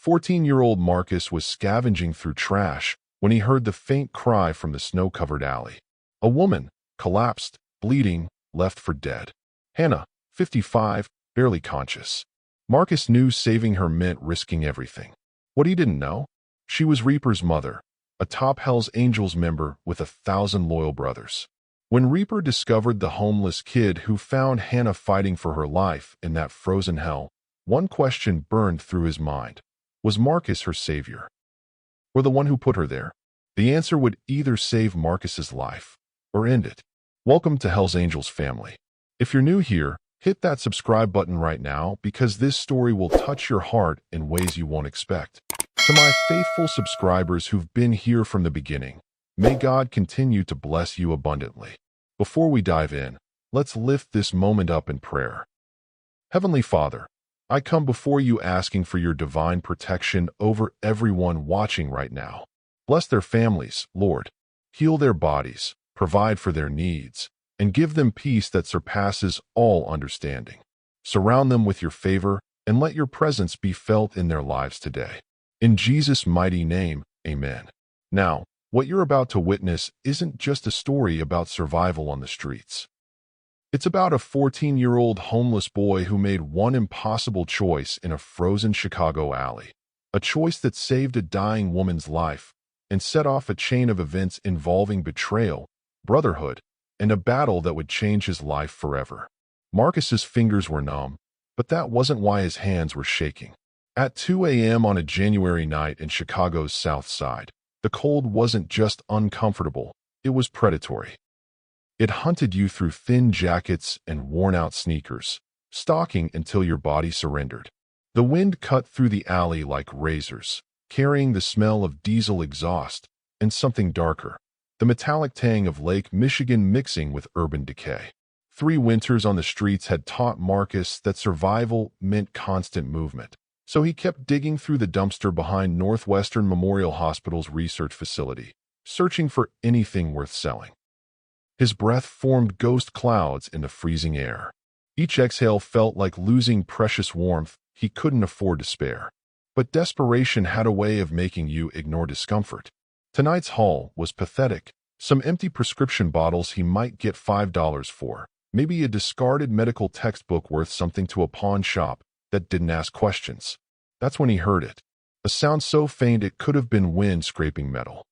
14-year-old Marcus was scavenging through trash when he heard the faint cry from the snow-covered alley. A woman, collapsed, bleeding, left for dead. Hannah, 55, barely conscious. Marcus knew saving her meant risking everything. What he didn't know? She was Reaper's mother, a top Hell's Angels member with 1,000 loyal brothers. When Reaper discovered the homeless kid who found Hannah fighting for her life in that frozen hell, one question burned through his mind. Was Marcus her savior? Or the one who put her there? The answer would either save Marcus's life or end it. Welcome to Hell's Angels family. If you're new here, hit that subscribe button right now because this story will touch your heart in ways you won't expect. To my faithful subscribers who've been here from the beginning, may God continue to bless you abundantly. Before we dive in, let's lift this moment up in prayer. Heavenly Father, I come before you asking for your divine protection over everyone watching right now. Bless their families, Lord. Heal their bodies, provide for their needs, and give them peace that surpasses all understanding. Surround them with your favor and let your presence be felt in their lives today. In Jesus' mighty name, amen. Now, what you're about to witness isn't just a story about survival on the streets. It's about a 14-year-old homeless boy who made one impossible choice in a frozen Chicago alley. A choice that saved a dying woman's life and set off a chain of events involving betrayal, brotherhood, and a battle that would change his life forever. Marcus's fingers were numb, but that wasn't why his hands were shaking. At 2 a.m. on a January night in Chicago's South Side, the cold wasn't just uncomfortable, it was predatory. It hunted you through thin jackets and worn-out sneakers, stalking until your body surrendered. The wind cut through the alley like razors, carrying the smell of diesel exhaust and something darker, the metallic tang of Lake Michigan mixing with urban decay. 3 winters on the streets had taught Marcus that survival meant constant movement, so he kept digging through the dumpster behind Northwestern Memorial Hospital's research facility, searching for anything worth selling. His breath formed ghost clouds in the freezing air. Each exhale felt like losing precious warmth he couldn't afford to spare. But desperation had a way of making you ignore discomfort. Tonight's haul was pathetic. Some empty prescription bottles he might get $5 for, maybe a discarded medical textbook worth something to a pawn shop that didn't ask questions. That's when he heard it. A sound so faint it could have been wind scraping metal.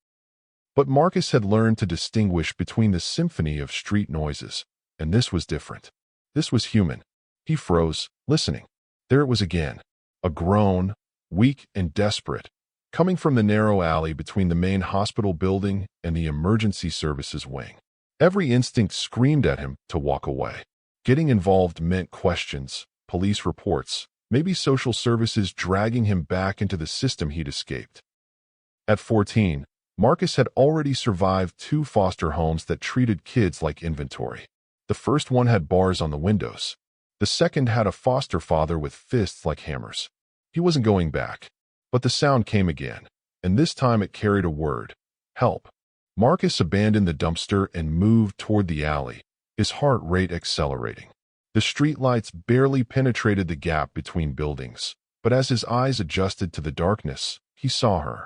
But Marcus had learned to distinguish between the symphony of street noises, and this was different. This was human. He froze, listening. There it was again. A groan, weak and desperate, coming from the narrow alley between the main hospital building and the emergency services wing. Every instinct screamed at him to walk away. Getting involved meant questions, police reports, maybe social services dragging him back into the system he'd escaped. At 14, Marcus had already survived 2 foster homes that treated kids like inventory. The first one had bars on the windows. The second had a foster father with fists like hammers. He wasn't going back. But the sound came again, and this time it carried a word: help. Marcus abandoned the dumpster and moved toward the alley, his heart rate accelerating. The streetlights barely penetrated the gap between buildings, but as his eyes adjusted to the darkness, he saw her.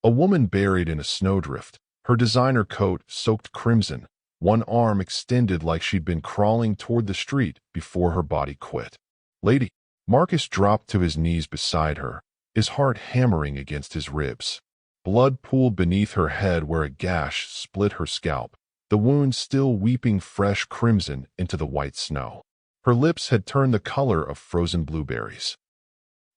A woman buried in a snowdrift, her designer coat soaked crimson, one arm extended like she'd been crawling toward the street before her body quit. Lady. Marcus dropped to his knees beside her, his heart hammering against his ribs. Blood pooled beneath her head where a gash split her scalp, the wound still weeping fresh crimson into the white snow. Her lips had turned the color of frozen blueberries.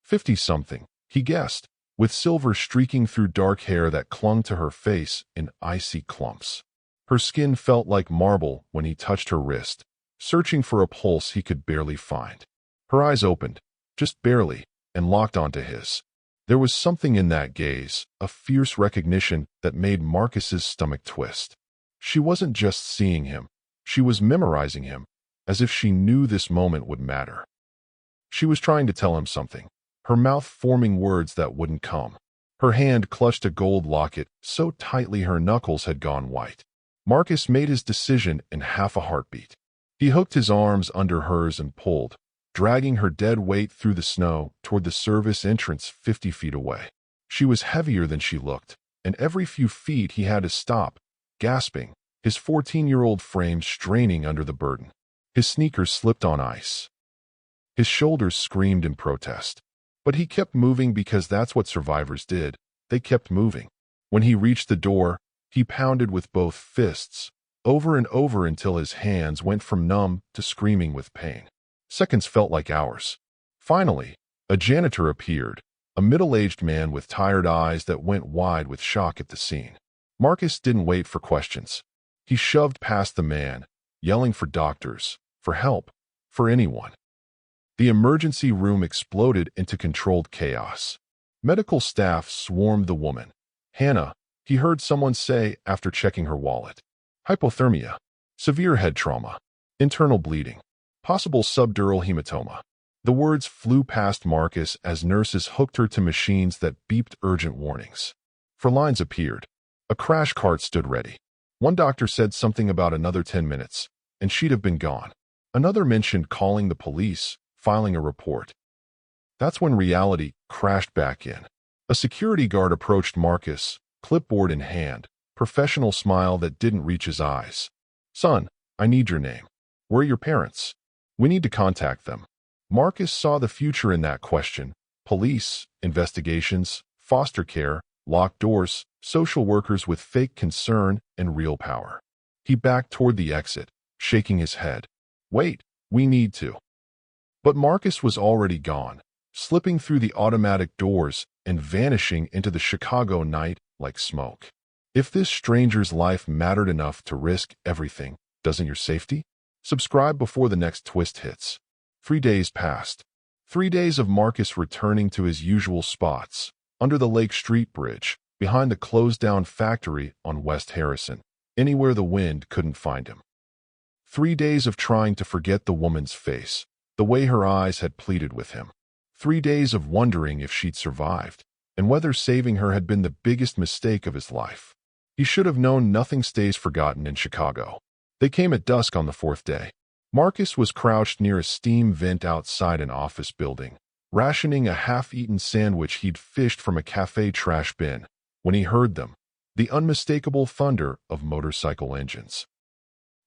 50-something, he guessed, with silver streaking through dark hair that clung to her face in icy clumps. Her skin felt like marble when he touched her wrist, searching for a pulse he could barely find. Her eyes opened, just barely, and locked onto his. There was something in that gaze, a fierce recognition that made Marcus's stomach twist. She wasn't just seeing him, she was memorizing him, as if she knew this moment would matter. She was trying to tell him something, her mouth forming words that wouldn't come. Her hand clutched a gold locket so tightly her knuckles had gone white. Marcus made his decision in half a heartbeat. He hooked his arms under hers and pulled, dragging her dead weight through the snow toward the service entrance 50 feet away. She was heavier than she looked, and every few feet he had to stop, gasping, his 14-year-old frame straining under the burden. His sneakers slipped on ice. His shoulders screamed in protest. But he kept moving because that's what survivors did. They kept moving. When he reached the door, he pounded with both fists, over and over until his hands went from numb to screaming with pain. Seconds felt like hours. Finally, a janitor appeared, a middle-aged man with tired eyes that went wide with shock at the scene. Marcus didn't wait for questions. He shoved past the man, yelling for doctors, for help, for anyone. The emergency room exploded into controlled chaos. Medical staff swarmed the woman. Hannah, he heard someone say after checking her wallet. Hypothermia, severe head trauma, internal bleeding, possible subdural hematoma. The words flew past Marcus as nurses hooked her to machines that beeped urgent warnings. For lines appeared. A crash cart stood ready. One doctor said something about another 10 minutes, and she'd have been gone. Another mentioned calling the police, filing a report. That's when reality crashed back in. A security guard approached Marcus, clipboard in hand, professional smile that didn't reach his eyes. Son, I need your name. Where are your parents? We need to contact them. Marcus saw the future in that question. Police, investigations, foster care, locked doors, social workers with fake concern and real power. He backed toward the exit, shaking his head. Wait, we need to. But Marcus was already gone, slipping through the automatic doors and vanishing into the Chicago night like smoke. If this stranger's life mattered enough to risk everything, doesn't your safety? Subscribe before the next twist hits. 3 days passed. 3 days of Marcus returning to his usual spots, under the Lake Street Bridge, behind the closed-down factory on West Harrison, anywhere the wind couldn't find him. 3 days of trying to forget the woman's face, the way her eyes had pleaded with him. 3 days of wondering if she'd survived, and whether saving her had been the biggest mistake of his life. He should have known nothing stays forgotten in Chicago. They came at dusk on the 4th day. Marcus was crouched near a steam vent outside an office building, rationing a half-eaten sandwich he'd fished from a cafe trash bin, when he heard them, the unmistakable thunder of motorcycle engines.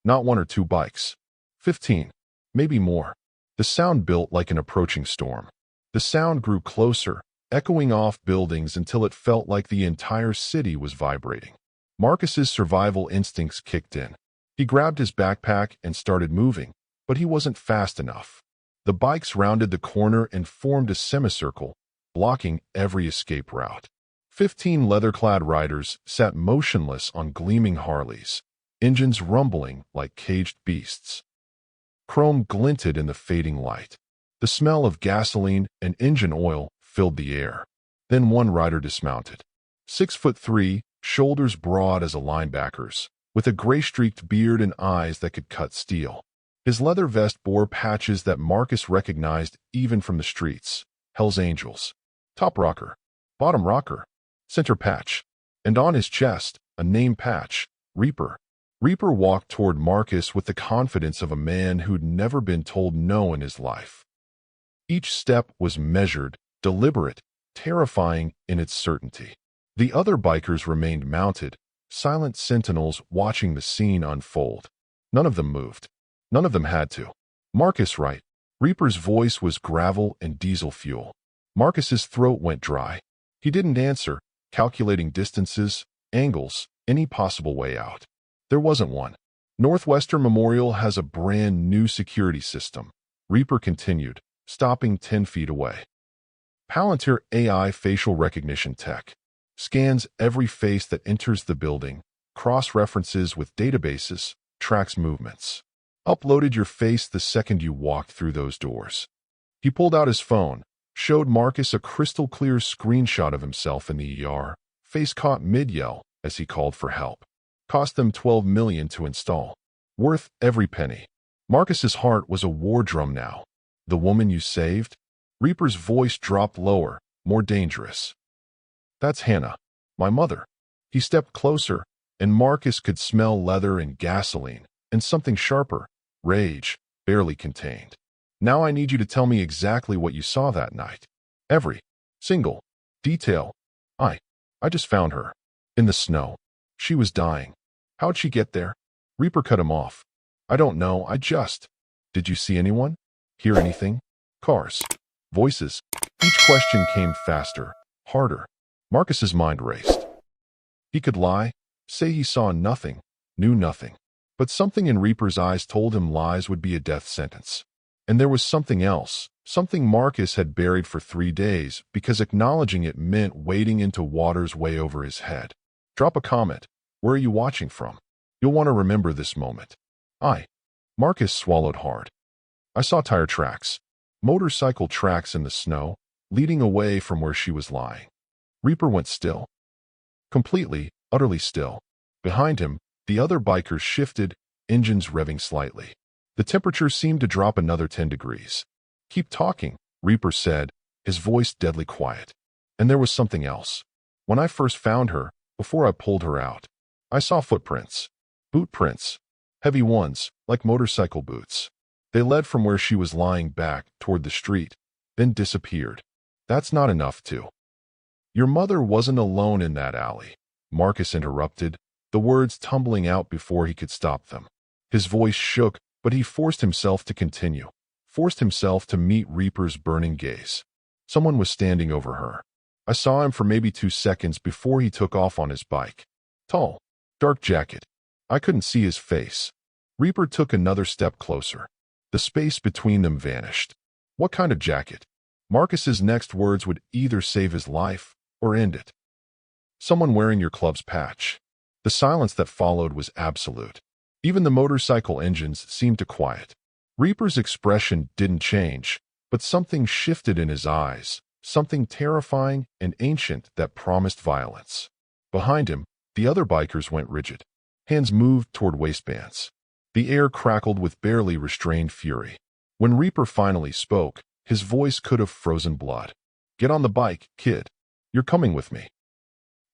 Not 1 or 2 bikes. 15. Maybe more. The sound built like an approaching storm. The sound grew closer, echoing off buildings until it felt like the entire city was vibrating. Marcus's survival instincts kicked in. He grabbed his backpack and started moving, but he wasn't fast enough. The bikes rounded the corner and formed a semicircle, blocking every escape route. 15 leather-clad riders sat motionless on gleaming Harleys, engines rumbling like caged beasts. Chrome glinted in the fading light. The smell of gasoline and engine oil filled the air. Then one rider dismounted. 6'3", shoulders broad as a linebacker's, with a gray-streaked beard and eyes that could cut steel. His leather vest bore patches that Marcus recognized even from the streets. Hell's Angels. Top rocker. Bottom rocker. Center patch. And on his chest, a name patch. Reaper. Reaper walked toward Marcus with the confidence of a man who'd never been told no in his life. Each step was measured, deliberate, terrifying in its certainty. The other bikers remained mounted, silent sentinels watching the scene unfold. None of them moved. None of them had to. Marcus right. Reaper's voice was gravel and diesel fuel. Marcus's throat went dry. He didn't answer, calculating distances, angles, any possible way out. There wasn't one. Northwestern Memorial has a brand new security system. Reaper continued, stopping 10 feet away. Palantir AI facial recognition tech scans every face that enters the building, cross-references with databases, tracks movements. Uploaded your face the second you walked through those doors. He pulled out his phone, showed Marcus a crystal-clear screenshot of himself in the ER, face caught mid-yell as he called for help. Cost them $12 million to install. Worth every penny. Marcus's heart was a war drum now. The woman you saved? Reaper's voice dropped lower, more dangerous. That's Hannah, my mother. He stepped closer, and Marcus could smell leather and gasoline, and something sharper, rage, barely contained. Now I need you to tell me exactly what you saw that night. Every single detail. I just found her. In the snow. She was dying. How'd she get there? Reaper cut him off. I don't know, Did you see anyone? Hear anything? Cars. Voices. Each question came faster, harder. Marcus's mind raced. He could lie, say he saw nothing, knew nothing. But something in Reaper's eyes told him lies would be a death sentence. And there was something else, something Marcus had buried for 3 days because acknowledging it meant wading into waters way over his head. Drop a comment. Where are you watching from? You'll want to remember this moment. Marcus swallowed hard. I saw tire tracks, motorcycle tracks in the snow, leading away from where she was lying. Reaper went still. Completely, utterly still. Behind him, the other bikers shifted, engines revving slightly. The temperature seemed to drop another 10 degrees. Keep talking, Reaper said, his voice deadly quiet. And there was something else. When I first found her, before I pulled her out, I saw footprints. Boot prints. Heavy ones, like motorcycle boots. They led from where she was lying back toward the street, then disappeared. That's not enough to. Your mother wasn't alone in that alley, Marcus interrupted, the words tumbling out before he could stop them. His voice shook, but he forced himself to continue, forced himself to meet Reaper's burning gaze. Someone was standing over her. I saw him for maybe 2 seconds before he took off on his bike. Tall, dark jacket. I couldn't see his face. Reaper took another step closer. The space between them vanished. What kind of jacket? Marcus's next words would either save his life or end it. Someone wearing your club's patch. The silence that followed was absolute. Even the motorcycle engines seemed to quiet. Reaper's expression didn't change, but something shifted in his eyes, something terrifying and ancient that promised violence. Behind him, the other bikers went rigid. Hands moved toward waistbands. The air crackled with barely restrained fury. When Reaper finally spoke, his voice could have frozen blood. Get on the bike, kid. You're coming with me.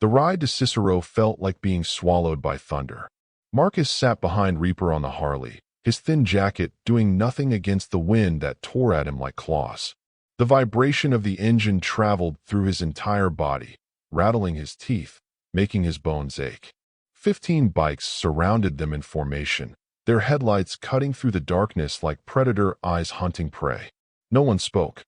The ride to Cicero felt like being swallowed by thunder. Marcus sat behind Reaper on the Harley, his thin jacket doing nothing against the wind that tore at him like claws. The vibration of the engine traveled through his entire body, rattling his teeth, making his bones ache. 15 bikes surrounded them in formation, their headlights cutting through the darkness like predator eyes hunting prey. No one spoke.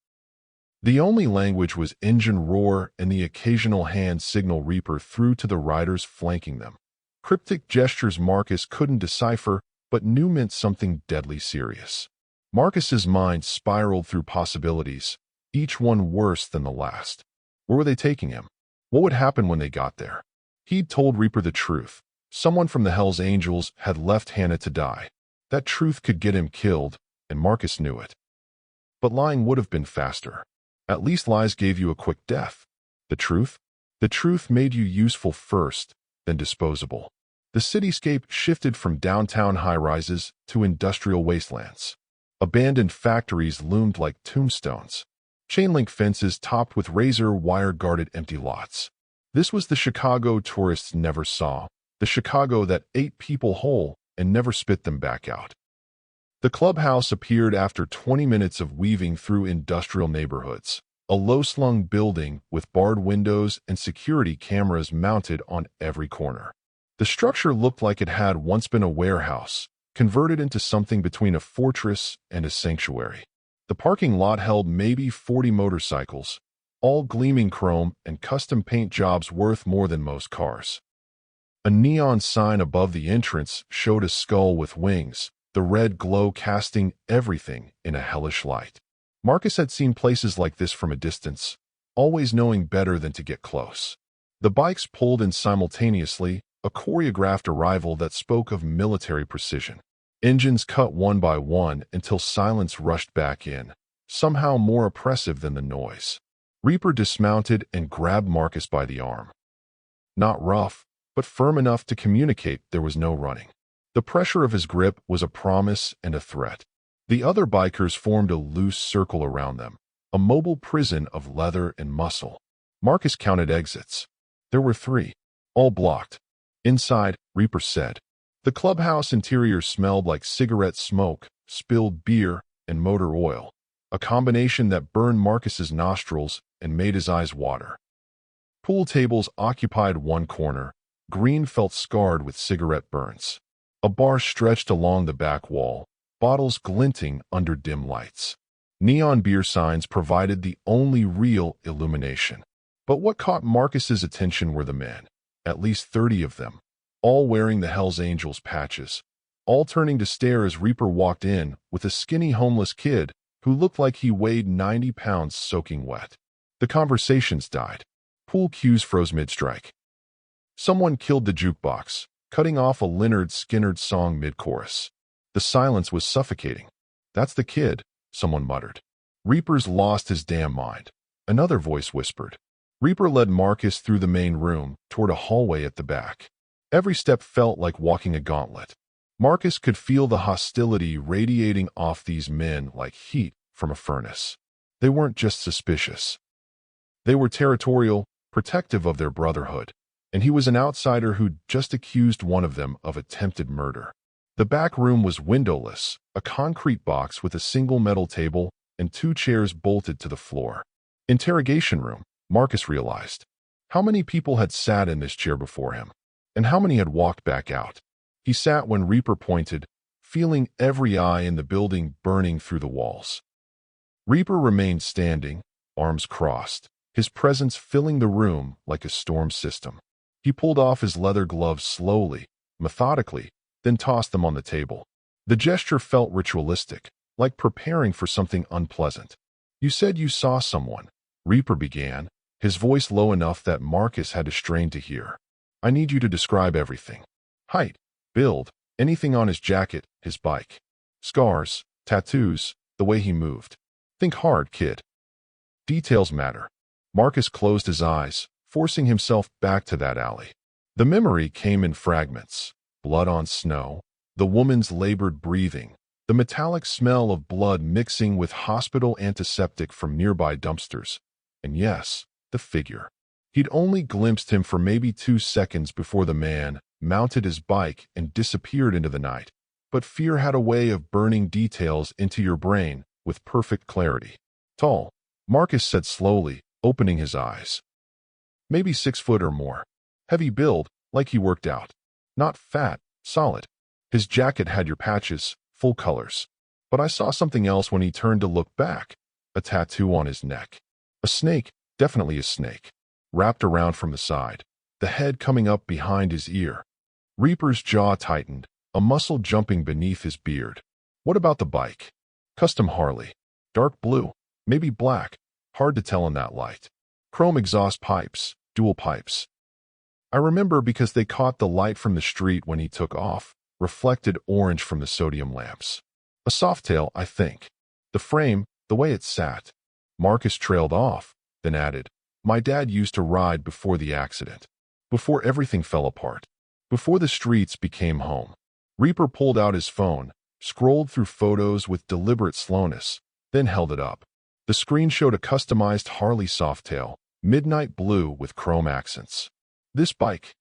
The only language was engine roar and the occasional hand signal Reaper threw to the riders flanking them. Cryptic gestures Marcus couldn't decipher, but knew meant something deadly serious. Marcus's mind spiraled through possibilities, each one worse than the last. Where were they taking him? What would happen when they got there? He'd told Reaper the truth. Someone from the Hells Angels had left Hannah to die. That truth could get him killed, and Marcus knew it. But lying would have been faster. At least lies gave you a quick death. The truth? The truth made you useful first, then disposable. The cityscape shifted from downtown high-rises to industrial wastelands. Abandoned factories loomed like tombstones. Chain-link fences topped with razor wire guarded empty lots. This was the Chicago tourists never saw, the Chicago that ate people whole and never spit them back out. The clubhouse appeared after 20 minutes of weaving through industrial neighborhoods, a low-slung building with barred windows and security cameras mounted on every corner. The structure looked like it had once been a warehouse, converted into something between a fortress and a sanctuary. The parking lot held maybe 40 motorcycles, all gleaming chrome and custom paint jobs worth more than most cars. A neon sign above the entrance showed a skull with wings, the red glow casting everything in a hellish light. Marcus had seen places like this from a distance, always knowing better than to get close. The bikes pulled in simultaneously, a choreographed arrival that spoke of military precision. Engines cut one by one until silence rushed back in, somehow more oppressive than the noise. Reaper dismounted and grabbed Marcus by the arm. Not rough, but firm enough to communicate there was no running. The pressure of his grip was a promise and a threat. The other bikers formed a loose circle around them, a mobile prison of leather and muscle. Marcus counted exits. There were 3, all blocked. Inside, Reaper said. The clubhouse interior smelled like cigarette smoke, spilled beer, and motor oil, a combination that burned Marcus's nostrils and made his eyes water. Pool tables occupied one corner. Green felt scarred with cigarette burns. A bar stretched along the back wall, bottles glinting under dim lights. Neon beer signs provided the only real illumination. But what caught Marcus's attention were the men, at least 30 of them, all wearing the Hells Angels patches, all turning to stare as Reaper walked in with a skinny homeless kid who looked like he weighed 90 pounds soaking wet. The conversations died. Pool cues froze mid-strike. Someone killed the jukebox, cutting off a Lynyrd Skynyrd song mid-chorus. The silence was suffocating. "That's the kid," someone muttered. "Reaper's lost his damn mind," another voice whispered. Reaper led Marcus through the main room toward a hallway at the back. Every step felt like walking a gauntlet. Marcus could feel the hostility radiating off these men like heat from a furnace. They weren't just suspicious. They were territorial, protective of their brotherhood, and he was an outsider who'd just accused one of them of attempted murder. The back room was windowless, a concrete box with a single metal table and 2 chairs bolted to the floor. Interrogation room, Marcus realized. How many people had sat in this chair before him, and how many had walked back out? He sat when Reaper pointed, feeling every eye in the building burning through the walls. Reaper remained standing, arms crossed, his presence filling the room like a storm system. He pulled off his leather gloves slowly, methodically, then tossed them on the table. The gesture felt ritualistic, like preparing for something unpleasant. "You said you saw someone," Reaper began, his voice low enough that Marcus had to strain to hear. "I need you to describe everything. Height, build, anything on his jacket, his bike. Scars, tattoos, the way he moved. Think hard, kid. Details matter." Marcus closed his eyes, forcing himself back to that alley. The memory came in fragments. Blood on snow, the woman's labored breathing, the metallic smell of blood mixing with hospital antiseptic from nearby dumpsters. And yes, the figure. He'd only glimpsed him for maybe 2 seconds before the man mounted his bike and disappeared into the night. But fear had a way of burning details into your brain with perfect clarity. "Tall," Marcus said slowly, opening his eyes. "Maybe 6 foot or more. Heavy build, like he worked out. Not fat, solid. His jacket had your patches, full colors. But I saw something else when he turned to look back. A tattoo on his neck. A snake, definitely a snake, wrapped around from the side, the head coming up behind his ear." Reaper's jaw tightened, a muscle jumping beneath his beard. "What about the bike?" "Custom Harley. Dark blue, maybe black, hard to tell in that light. Chrome exhaust pipes, dual pipes. I remember because they caught the light from the street when he took off, reflected orange from the sodium lamps. A Softail, I think. The frame, the way it sat." Marcus trailed off, then added, "My dad used to ride before the accident. Before everything fell apart. Before the streets became home." Reaper pulled out his phone, scrolled through photos with deliberate slowness, then held it up. The screen showed a customized Harley Softail, midnight blue with chrome accents. "This bike."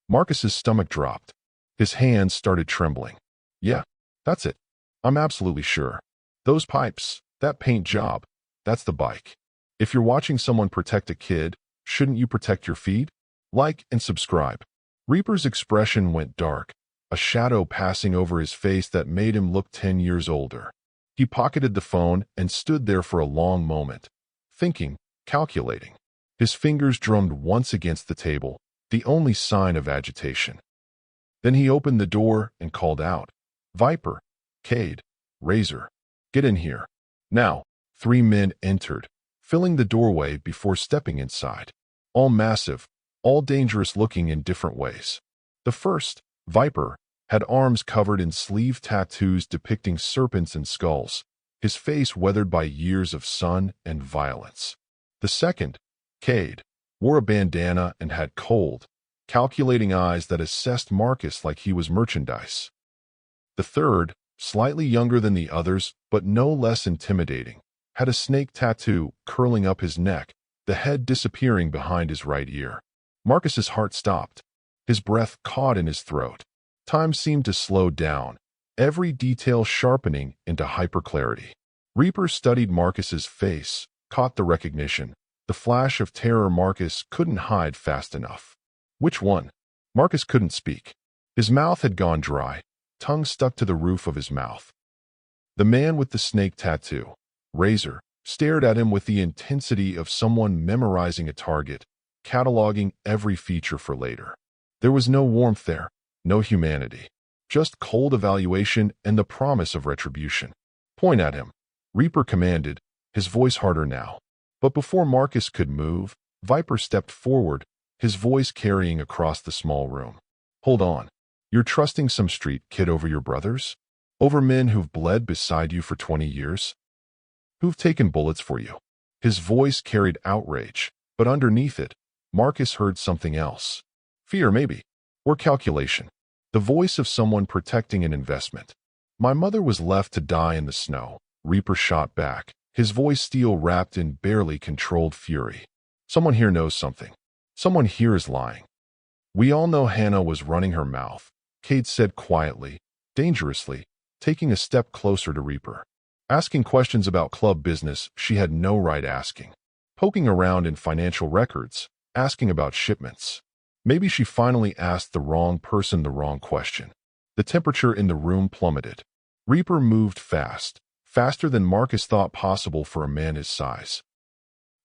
Marcus's stomach dropped. His hands started trembling. "Yeah, that's it. I'm absolutely sure. Those pipes, that paint job, that's the bike. If you're watching someone protect a kid, shouldn't you protect your feed? Like and subscribe." Reaper's expression went dark, a shadow passing over his face that made him look 10 years older. He pocketed the phone and stood there for a long moment, thinking, calculating. His fingers drummed once against the table, the only sign of agitation. Then he opened the door and called out, "Viper, Cade, Razor, get in here." Now, 3 men entered, filling the doorway before stepping inside. All massive, all dangerous looking in different ways. The first, Viper, had arms covered in sleeve tattoos depicting serpents and skulls, his face weathered by years of sun and violence. The second, Cade, wore a bandana and had cold, calculating eyes that assessed Marcus like he was merchandise. The third, slightly younger than the others but no less intimidating, had a snake tattoo curling up his neck, the head disappearing behind his right ear. Marcus's heart stopped. His breath caught in his throat. Time seemed to slow down, every detail sharpening into hyperclarity. Reaper studied Marcus's face, caught the recognition, the flash of terror Marcus couldn't hide fast enough. Which one? Marcus couldn't speak. His mouth had gone dry, tongue stuck to the roof of his mouth. The man with the snake tattoo, Razor, stared at him with the intensity of someone memorizing a target, cataloging every feature for later. There was no warmth there, no humanity, just cold evaluation and the promise of retribution. Point at him, Reaper commanded, his voice harder now. But before Marcus could move, Viper stepped forward, his voice carrying across the small room. Hold on. You're trusting some street kid over your brothers? Over men who've bled beside you for 20 years? Who've taken bullets for you? His voice carried outrage, but underneath it, Marcus heard something else. Fear, maybe. Or calculation. The voice of someone protecting an investment. My mother was left to die in the snow, Reaper shot back, his voice steel wrapped in barely controlled fury. Someone here knows something. Someone here is lying. We all know Hannah was running her mouth, Cade said quietly, dangerously, taking a step closer to Reaper. Asking questions about club business she had no right asking. Poking around in financial records, asking about shipments. Maybe she finally asked the wrong person the wrong question. The temperature in the room plummeted. Reaper moved fast, faster than Marcus thought possible for a man his size.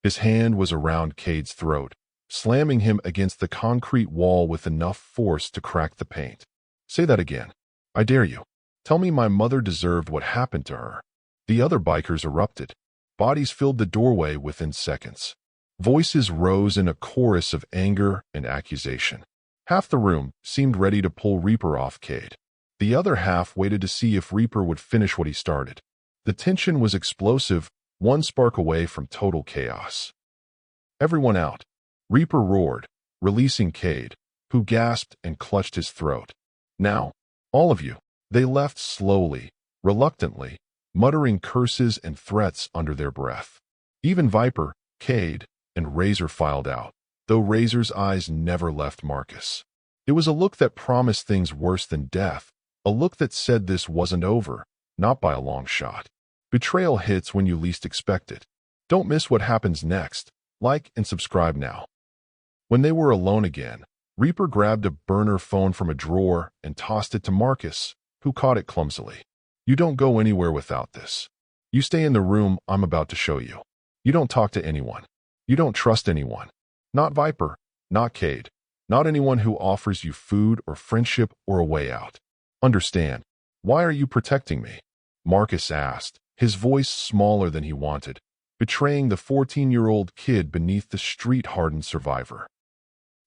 His hand was around Cade's throat, slamming him against the concrete wall with enough force to crack the paint. Say that again. I dare you. Tell me my mother deserved what happened to her. The other bikers erupted. Bodies filled the doorway within seconds. Voices rose in a chorus of anger and accusation. Half the room seemed ready to pull Reaper off Cade. The other half waited to see if Reaper would finish what he started. The tension was explosive, one spark away from total chaos. Everyone out. Reaper roared, releasing Cade, who gasped and clutched his throat. Now, all of you. They left slowly, reluctantly, muttering curses and threats under their breath. Even Viper, Cade, and Razor filed out, though Razor's eyes never left Marcus. It was a look that promised things worse than death, a look that said this wasn't over, not by a long shot. Betrayal hits when you least expect it. Don't miss what happens next. Like and subscribe now. When they were alone again, Reaper grabbed a burner phone from a drawer and tossed it to Marcus, who caught it clumsily. You don't go anywhere without this. You stay in the room I'm about to show you. You don't talk to anyone. You don't trust anyone. Not Viper, not Cade, not anyone who offers you food or friendship or a way out. Understand? Why are you protecting me? Marcus asked, his voice smaller than he wanted, betraying the 14-year-old kid beneath the street-hardened survivor.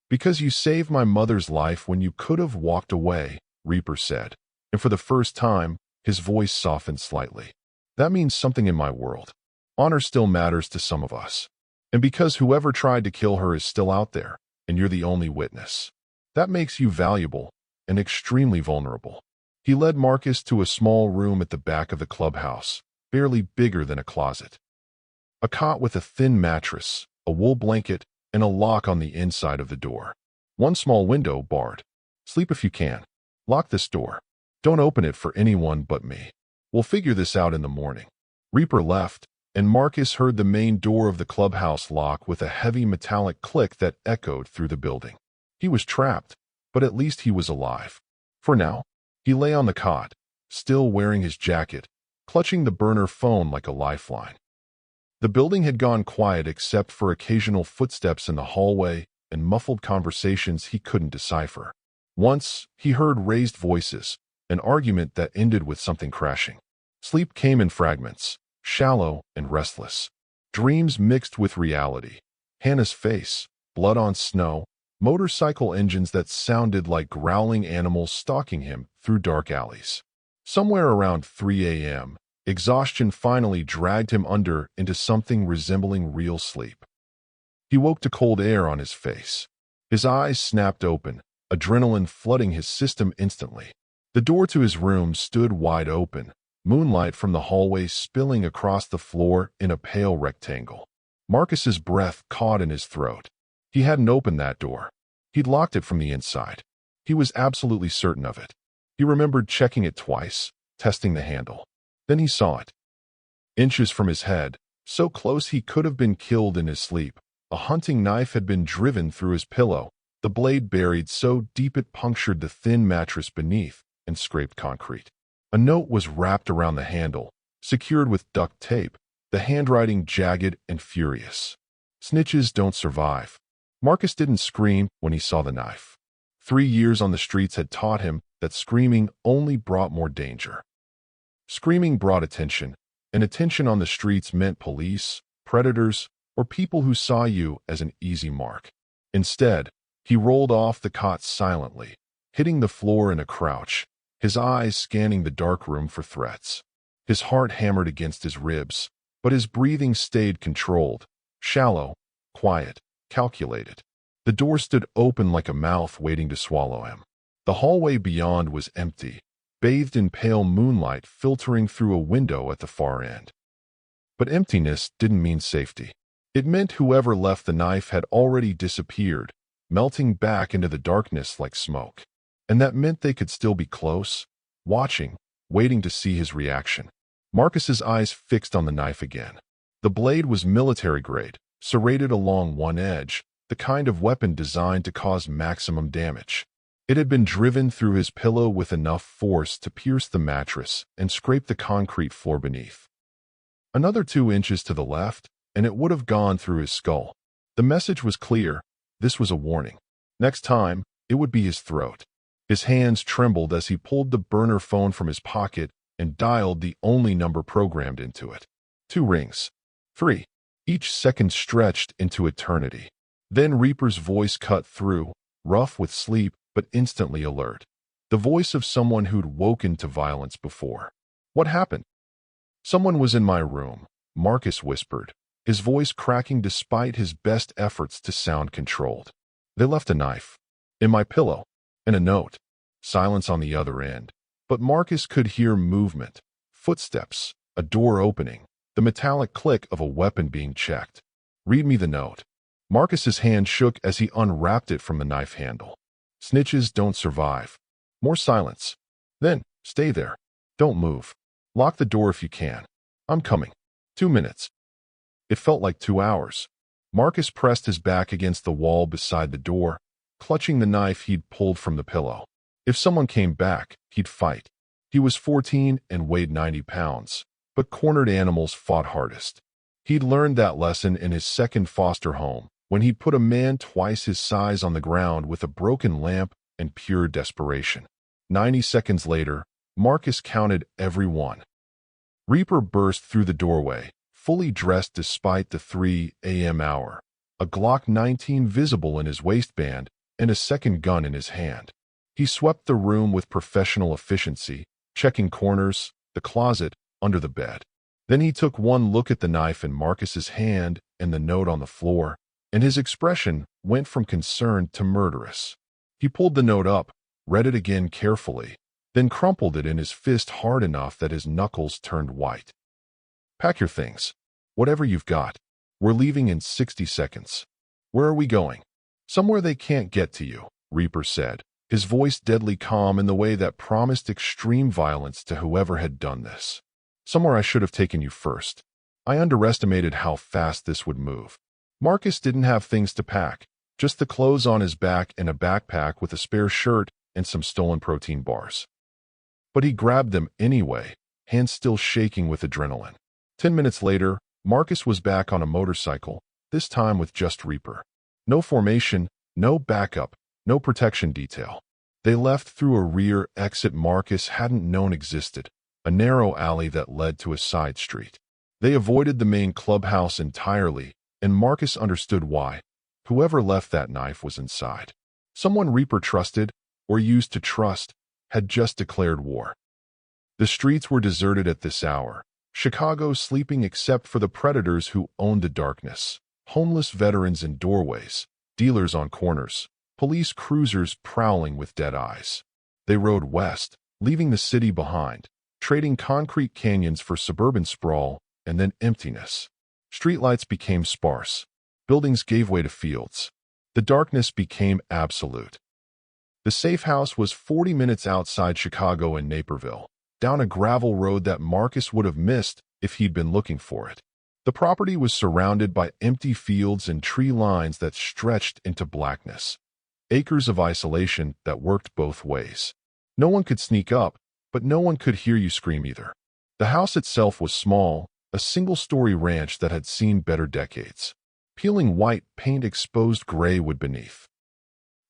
Because you saved my mother's life when you could have walked away, Reaper said, and for the first time, his voice softened slightly. That means something in my world. Honor still matters to some of us. And because whoever tried to kill her is still out there, and you're the only witness. That makes you valuable and extremely vulnerable. He led Marcus to a small room at the back of the clubhouse, barely bigger than a closet. A cot with a thin mattress, a wool blanket, and a lock on the inside of the door. One small window barred. Sleep if you can. Lock this door. Don't open it for anyone but me. We'll figure this out in the morning. Reaper left, and Marcus heard the main door of the clubhouse lock with a heavy metallic click that echoed through the building. He was trapped, but at least he was alive. For now, he lay on the cot, still wearing his jacket, clutching the burner phone like a lifeline. The building had gone quiet except for occasional footsteps in the hallway and muffled conversations he couldn't decipher. Once, he heard raised voices, an argument that ended with something crashing. Sleep came in fragments, shallow and restless. Dreams mixed with reality. Hannah's face, blood on snow, motorcycle engines that sounded like growling animals stalking him through dark alleys. Somewhere around 3 a.m., exhaustion finally dragged him under into something resembling real sleep. He woke to cold air on his face. His eyes snapped open, adrenaline flooding his system instantly. The door to his room stood wide open, moonlight from the hallway spilling across the floor in a pale rectangle. Marcus's breath caught in his throat. He hadn't opened that door. He'd locked it from the inside. He was absolutely certain of it. He remembered checking it twice, testing the handle. Then he saw it. Inches from his head, so close he could have been killed in his sleep. A hunting knife had been driven through his pillow, the blade buried so deep it punctured the thin mattress beneath and scraped concrete. A note was wrapped around the handle, secured with duct tape, the handwriting jagged and furious. Snitches don't survive. Marcus didn't scream when he saw the knife. 3 years on the streets had taught him that screaming only brought more danger. Screaming brought attention, and attention on the streets meant police, predators, or people who saw you as an easy mark. Instead, he rolled off the cot silently, hitting the floor in a crouch, his eyes scanning the dark room for threats. His heart hammered against his ribs, but his breathing stayed controlled, shallow, quiet, calculated. The door stood open like a mouth waiting to swallow him. The hallway beyond was empty, bathed in pale moonlight filtering through a window at the far end. But emptiness didn't mean safety. It meant whoever left the knife had already disappeared, melting back into the darkness like smoke. And that meant they could still be close, watching, waiting to see his reaction. Marcus's eyes fixed on the knife again. The blade was military-grade, serrated along one edge, the kind of weapon designed to cause maximum damage. It had been driven through his pillow with enough force to pierce the mattress and scrape the concrete floor beneath. Another 2 inches to the left, and it would have gone through his skull. The message was clear. This was a warning. Next time, it would be his throat. His hands trembled as he pulled the burner phone from his pocket and dialed the only number programmed into it. 2 rings. 3. Each second stretched into eternity. Then Reaper's voice cut through, rough with sleep, but instantly alert. The voice of someone who'd woken to violence before. What happened? Someone was in my room, Marcus whispered, his voice cracking despite his best efforts to sound controlled. They left a knife. In my pillow. And a note. Silence on the other end. But Marcus could hear movement, footsteps, a door opening, the metallic click of a weapon being checked. Read me the note. Marcus's hand shook as he unwrapped it from the knife handle. Snitches don't survive. More silence. Then, stay there. Don't move. Lock the door if you can. I'm coming. 2 minutes. It felt like 2 hours. Marcus pressed his back against the wall beside the door, clutching the knife he'd pulled from the pillow. If someone came back, he'd fight. He was 14 and weighed 90 pounds, but cornered animals fought hardest. He'd learned that lesson in his second foster home, when he'd put a man twice his size on the ground with a broken lamp and pure desperation. 90 seconds later, Marcus counted every one. Reaper burst through the doorway, fully dressed despite the 3 a.m. hour, a Glock 19 visible in his waistband and a second gun in his hand. He swept the room with professional efficiency, checking corners, the closet, under the bed. Then he took one look at the knife in Marcus's hand and the note on the floor, and his expression went from concerned to murderous. He pulled the note up, read it again carefully, then crumpled it in his fist hard enough that his knuckles turned white. Pack your things. Whatever you've got. We're leaving in 60 seconds. Where are we going? Somewhere they can't get to you, Reaper said, his voice deadly calm in the way that promised extreme violence to whoever had done this. Somewhere I should have taken you first. I underestimated how fast this would move. Marcus didn't have things to pack, just the clothes on his back and a backpack with a spare shirt and some stolen protein bars. But he grabbed them anyway, hands still shaking with adrenaline. 10 minutes later, Marcus was back on a motorcycle, this time with just Reaper. No formation, no backup, no protection detail. They left through a rear exit Marcus hadn't known existed, a narrow alley that led to a side street. They avoided the main clubhouse entirely, and Marcus understood why. Whoever left that knife was inside. Someone Reaper trusted, or used to trust, had just declared war. The streets were deserted at this hour, Chicago sleeping except for the predators who owned the darkness. Homeless veterans in doorways, dealers on corners, police cruisers prowling with dead eyes. They rode west, leaving the city behind, trading concrete canyons for suburban sprawl and then emptiness. Streetlights became sparse. Buildings gave way to fields. The darkness became absolute. The safe house was 40 minutes outside Chicago in Naperville, down a gravel road that Marcus would have missed if he'd been looking for it. The property was surrounded by empty fields and tree lines that stretched into blackness. Acres of isolation that worked both ways. No one could sneak up, but no one could hear you scream either. The house itself was small, a single-story ranch that had seen better decades. Peeling white paint exposed gray wood beneath.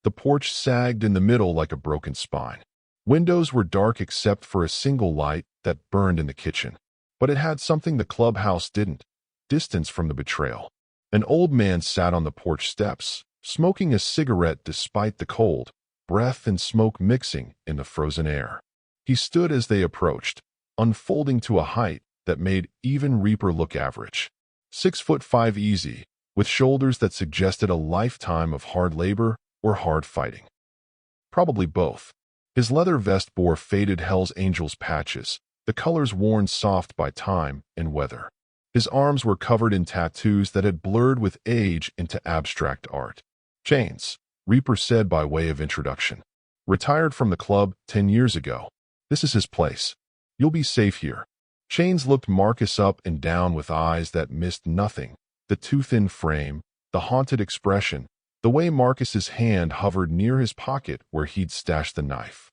The porch sagged in the middle like a broken spine. Windows were dark except for a single light that burned in the kitchen. But it had something the clubhouse didn't: distance from the betrayal. An old man sat on the porch steps, smoking a cigarette despite the cold, breath and smoke mixing in the frozen air. He stood as they approached, unfolding to a height that made even Reaper look average. 6'5" easy, with shoulders that suggested a lifetime of hard labor or hard fighting. Probably both. His leather vest bore faded Hell's Angels patches, the colors worn soft by time and weather. His arms were covered in tattoos that had blurred with age into abstract art. Chains, Reaper said by way of introduction. Retired from the club 10 years ago. This is his place. You'll be safe here. Chains looked Marcus up and down with eyes that missed nothing. The too-thin frame, the haunted expression, the way Marcus's hand hovered near his pocket where he'd stashed the knife.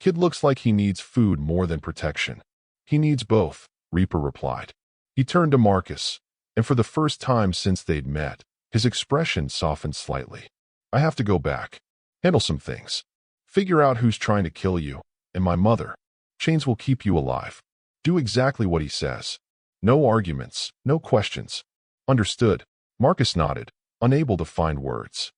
Kid looks like he needs food more than protection. He needs both, Reaper replied. He turned to Marcus, and for the first time since they'd met, his expression softened slightly. I have to go back. Handle some things. Figure out who's trying to kill you, and my mother. Chains will keep you alive. Do exactly what he says. No arguments, no questions. Understood. Marcus nodded, unable to find words.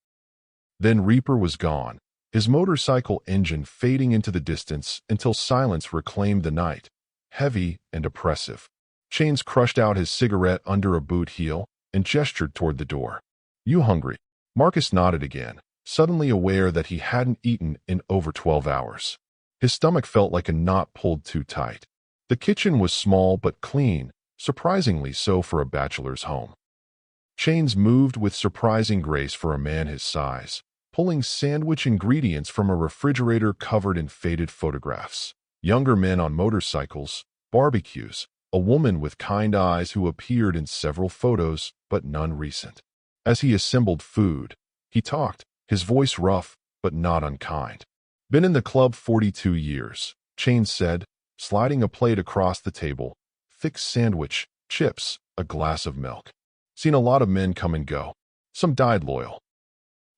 Then Reaper was gone, his motorcycle engine fading into the distance until silence reclaimed the night, heavy and oppressive. Chains crushed out his cigarette under a boot heel and gestured toward the door. You hungry? Marcus nodded again, suddenly aware that he hadn't eaten in over 12 hours. His stomach felt like a knot pulled too tight. The kitchen was small but clean, surprisingly so for a bachelor's home. Chains moved with surprising grace for a man his size, pulling sandwich ingredients from a refrigerator covered in faded photographs. Younger men on motorcycles, barbecues, a woman with kind eyes who appeared in several photos, but none recent. As he assembled food, he talked, his voice rough, but not unkind. Been in the club 42 years, Chains said, sliding a plate across the table. Thick sandwich, chips, a glass of milk. Seen a lot of men come and go. Some died loyal.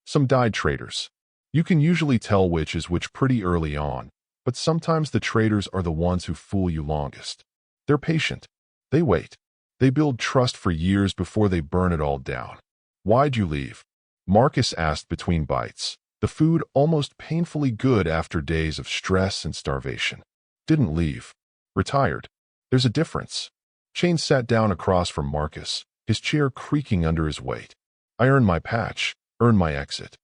Some died traitors. You can usually tell which is which pretty early on, but sometimes the traitors are the ones who fool you longest. They're patient. They wait. They build trust for years before they burn it all down. Why'd you leave? Marcus asked between bites, the food almost painfully good after days of stress and starvation. Didn't leave. Retired. There's a difference. Chains sat down across from Marcus, his chair creaking under his weight. I earned my patch, earned my exit.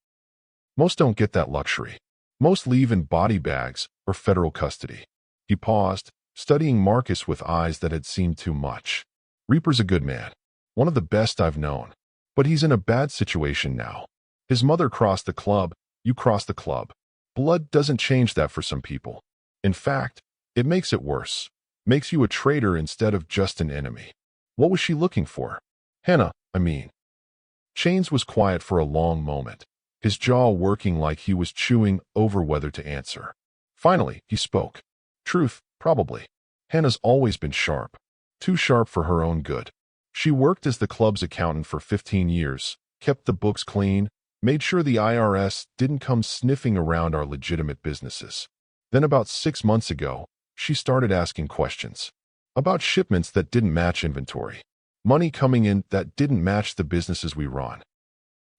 Most don't get that luxury. Most leave in body bags or federal custody. He paused, studying Marcus with eyes that had seen too much. Reaper's a good man. One of the best I've known. But he's in a bad situation now. His mother crossed the club, you crossed the club. Blood doesn't change that for some people. In fact, it makes it worse. Makes you a traitor instead of just an enemy. What was she looking for? Hannah, I mean. Chains was quiet for a long moment, his jaw working like he was chewing over whether to answer. Finally, he spoke. Truth, probably. Hannah's always been sharp. Too sharp for her own good. She worked as the club's accountant for 15 years, kept the books clean, made sure the IRS didn't come sniffing around our legitimate businesses. Then about 6 months ago, she started asking questions. About shipments that didn't match inventory. Money coming in that didn't match the businesses we run.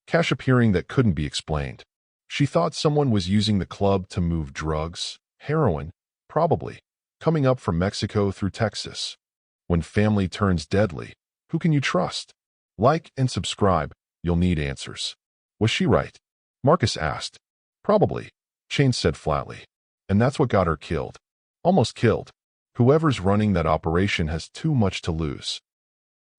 Cash appearing that couldn't be explained. She thought someone was using the club to move drugs, heroin, probably, coming up from Mexico through Texas. When family turns deadly, who can you trust? Like and subscribe, you'll need answers. Was she right? Marcus asked. Probably, Chains said flatly. And that's what got her killed. Almost killed. Whoever's running that operation has too much to lose.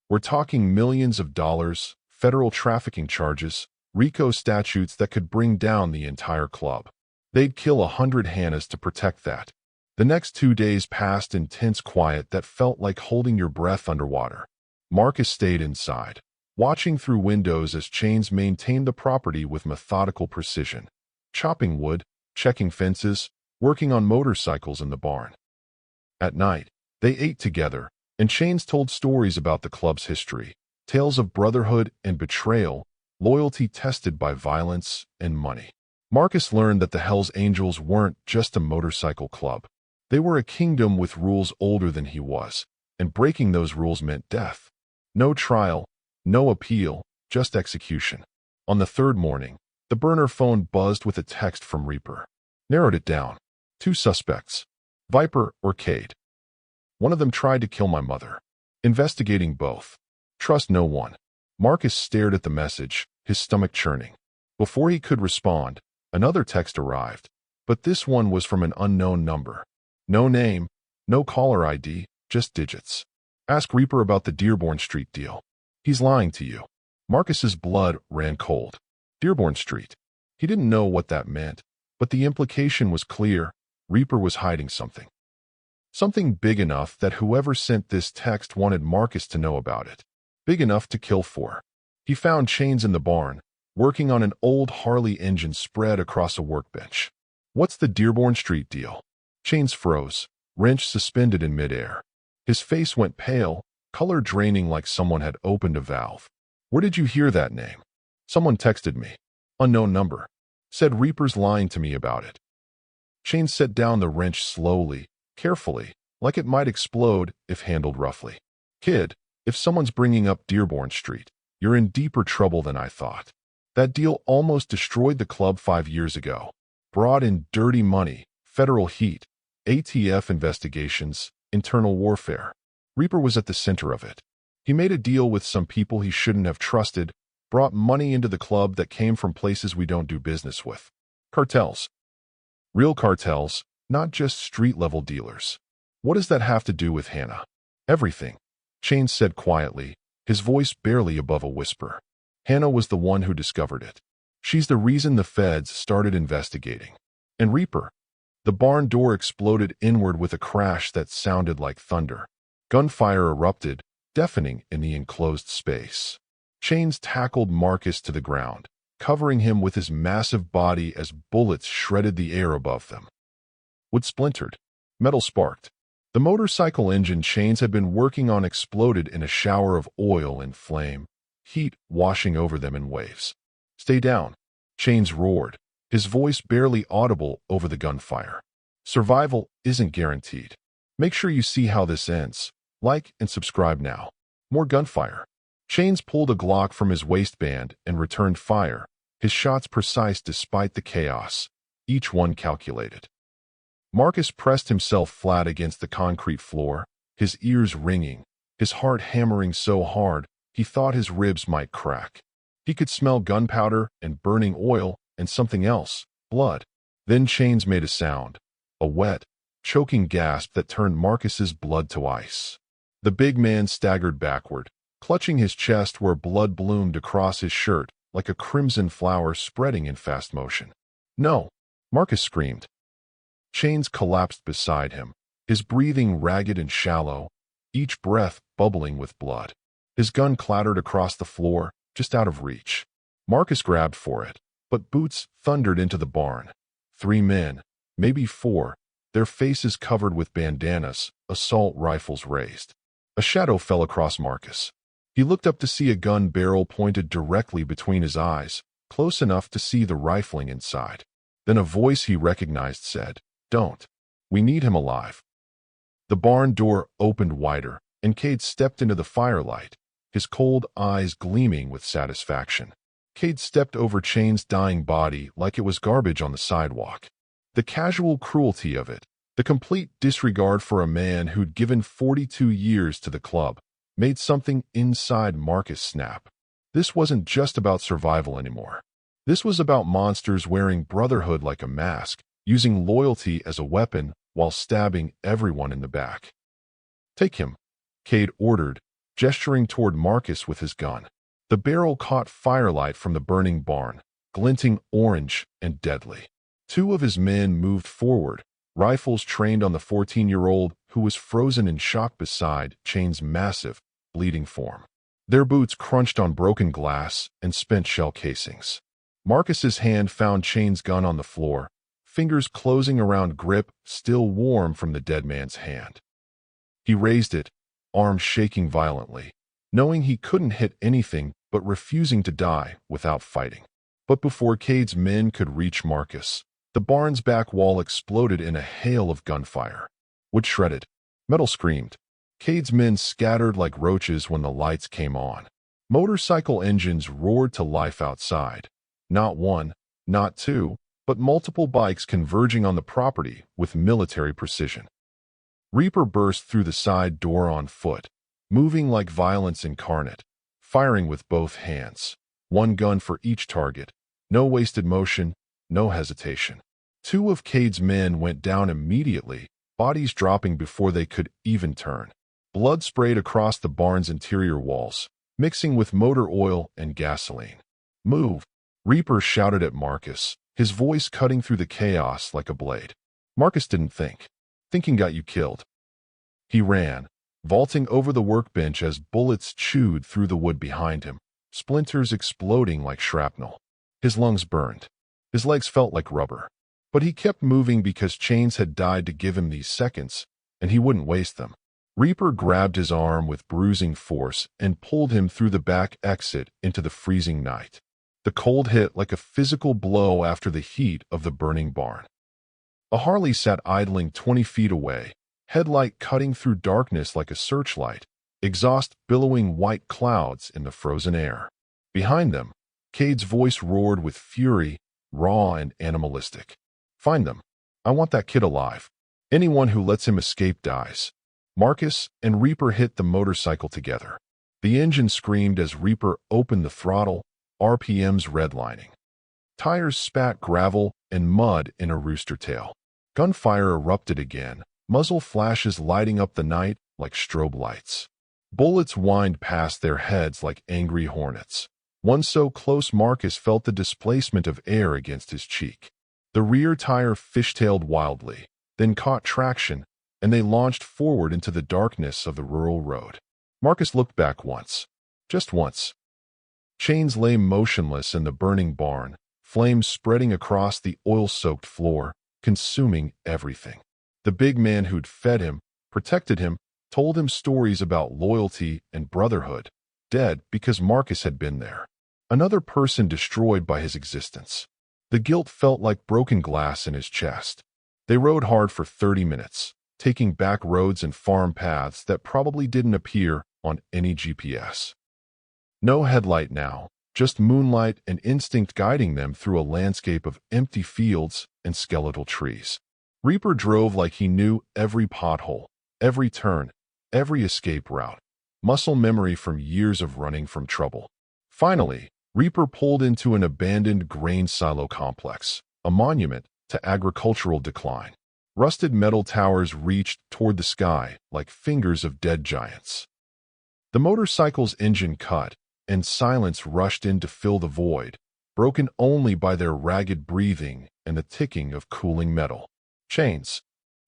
We're talking millions of dollars, federal trafficking charges, RICO statutes that could bring down the entire club. They'd kill 100 Hannahs to protect that. The next 2 days passed in tense quiet that felt like holding your breath underwater. Marcus stayed inside, watching through windows as Chains maintained the property with methodical precision, chopping wood, checking fences, working on motorcycles in the barn. At night, they ate together, and Chains told stories about the club's history, tales of brotherhood and betrayal, loyalty tested by violence and money. Marcus learned that the Hells Angels weren't just a motorcycle club. They were a kingdom with rules older than he was, and breaking those rules meant death. No trial, no appeal, just execution. On the third morning, the burner phone buzzed with a text from Reaper. Narrowed it down. 2 suspects. Viper or Cade. One of them tried to kill my mother. Investigating both. Trust no one. Marcus stared at the message, his stomach churning. Before he could respond, another text arrived, but this one was from an unknown number. No name, no caller ID, just digits. Ask Reaper about the Dearborn Street deal. He's lying to you. Marcus's blood ran cold. Dearborn Street. He didn't know what that meant, but the implication was clear. Reaper was hiding something. Something big enough that whoever sent this text wanted Marcus to know about it. Big enough to kill for. He found Chains in the barn, working on an old Harley engine spread across a workbench. What's the Dearborn Street deal? Chains froze, wrench suspended in midair. His face went pale, color draining like someone had opened a valve. Where did you hear that name? Someone texted me. Unknown number. Said Reaper's lying to me about it. Chains set down the wrench slowly, carefully, like it might explode if handled roughly. Kid, if someone's bringing up Dearborn Street, you're in deeper trouble than I thought. That deal almost destroyed the club 5 years ago. Brought in dirty money, federal heat, ATF investigations, internal warfare. Reaper was at the center of it. He made a deal with some people he shouldn't have trusted, brought money into the club that came from places we don't do business with. Cartels. Real cartels, not just street-level dealers. What does that have to do with Hannah? Everything, Chains said quietly, his voice barely above a whisper. Hannah was the one who discovered it. She's the reason the feds started investigating. And Reaper. The barn door exploded inward with a crash that sounded like thunder. Gunfire erupted, deafening in the enclosed space. Chains tackled Marcus to the ground, covering him with his massive body as bullets shredded the air above them. Wood splintered. Metal sparked. The motorcycle engine Chains had been working on exploded in a shower of oil and flame, heat washing over them in waves. Stay down, Chains roared, his voice barely audible over the gunfire. Survival isn't guaranteed. Make sure you see how this ends. Like and subscribe now. More gunfire. Chains pulled a Glock from his waistband and returned fire, his shots precise despite the chaos, each one calculated. Marcus pressed himself flat against the concrete floor, his ears ringing, his heart hammering so hard he thought his ribs might crack. He could smell gunpowder and burning oil and something else, blood. Then Chains made a sound, a wet, choking gasp that turned Marcus's blood to ice. The big man staggered backward, clutching his chest where blood bloomed across his shirt like a crimson flower spreading in fast motion. No! Marcus screamed. Chains collapsed beside him, his breathing ragged and shallow, each breath bubbling with blood. His gun clattered across the floor, just out of reach. Marcus grabbed for it, but boots thundered into the barn. 3 men, maybe 4, their faces covered with bandanas, assault rifles raised. A shadow fell across Marcus. He looked up to see a gun barrel pointed directly between his eyes, close enough to see the rifling inside. Then a voice he recognized said, "Don't. We need him alive." The barn door opened wider, and Cade stepped into the firelight, his cold eyes gleaming with satisfaction. Cade stepped over Chain's dying body like it was garbage on the sidewalk. The casual cruelty of it, the complete disregard for a man who'd given 42 years to the club, made something inside Marcus snap. This wasn't just about survival anymore. This was about monsters wearing brotherhood like a mask, using loyalty as a weapon while stabbing everyone in the back. "Take him," Cade ordered, gesturing toward Marcus with his gun. The barrel caught firelight from the burning barn, glinting orange and deadly. Two of his men moved forward, rifles trained on the 14-year-old who was frozen in shock beside Chain's massive, bleeding form. Their boots crunched on broken glass and spent shell casings. Marcus's hand found Chain's gun on the floor, fingers closing around grip still warm from the dead man's hand. He raised it, arms shaking violently, knowing he couldn't hit anything but refusing to die without fighting. But before Cade's men could reach Marcus, the barn's back wall exploded in a hail of gunfire. Wood shredded. Metal screamed. Cade's men scattered like roaches when the lights came on. Motorcycle engines roared to life outside. Not one, not two, but multiple bikes converging on the property with military precision. Reaper burst through the side door on foot, moving like violence incarnate, firing with both hands. One gun for each target. No wasted motion, no hesitation. Two of Cade's men went down immediately, bodies dropping before they could even turn. Blood sprayed across the barn's interior walls, mixing with motor oil and gasoline. "Move!" Reaper shouted at Marcus, his voice cutting through the chaos like a blade. Marcus didn't think. Thinking got you killed. He ran, vaulting over the workbench as bullets chewed through the wood behind him, splinters exploding like shrapnel. His lungs burned. His legs felt like rubber. But he kept moving because Chains had died to give him these seconds, and he wouldn't waste them. Reaper grabbed his arm with bruising force and pulled him through the back exit into the freezing night. The cold hit like a physical blow after the heat of the burning barn. A Harley sat idling 20 feet away, headlight cutting through darkness like a searchlight, exhaust billowing white clouds in the frozen air. Behind them, Cade's voice roared with fury, raw and animalistic. "Find them. I want that kid alive. Anyone who lets him escape dies." Marcus and Reaper hit the motorcycle together. The engine screamed as Reaper opened the throttle, RPMs redlining. Tires spat gravel and mud in a rooster tail. Gunfire erupted again, muzzle flashes lighting up the night like strobe lights. Bullets whined past their heads like angry hornets. One so close Marcus felt the displacement of air against his cheek. The rear tire fishtailed wildly, then caught traction, and they launched forward into the darkness of the rural road. Marcus looked back once. Just once. Chains lay motionless in the burning barn, flames spreading across the oil-soaked floor, consuming everything. The big man who'd fed him, protected him, told him stories about loyalty and brotherhood, dead because Marcus had been there. Another person destroyed by his existence. The guilt felt like broken glass in his chest. They rode hard for 30 minutes, taking back roads and farm paths that probably didn't appear on any GPS. No headlight now, just moonlight and instinct guiding them through a landscape of empty fields and skeletal trees. Reaper drove like he knew every pothole, every turn, every escape route, muscle memory from years of running from trouble. Finally, Reaper pulled into an abandoned grain silo complex, a monument to agricultural decline. Rusted metal towers reached toward the sky like fingers of dead giants. The motorcycle's engine cut, and silence rushed in to fill the void, broken only by their ragged breathing and the ticking of cooling metal. "Chains?"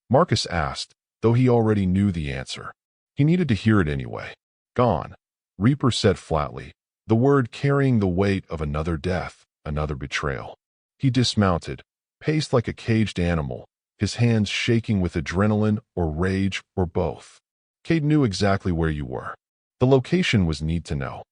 Marcus asked, though he already knew the answer. He needed to hear it anyway. "Gone," Reaper said flatly, the word carrying the weight of another death, another betrayal. He dismounted, paced like a caged animal, his hands shaking with adrenaline or rage or both. "Cade knew exactly where you were. The location was need to know.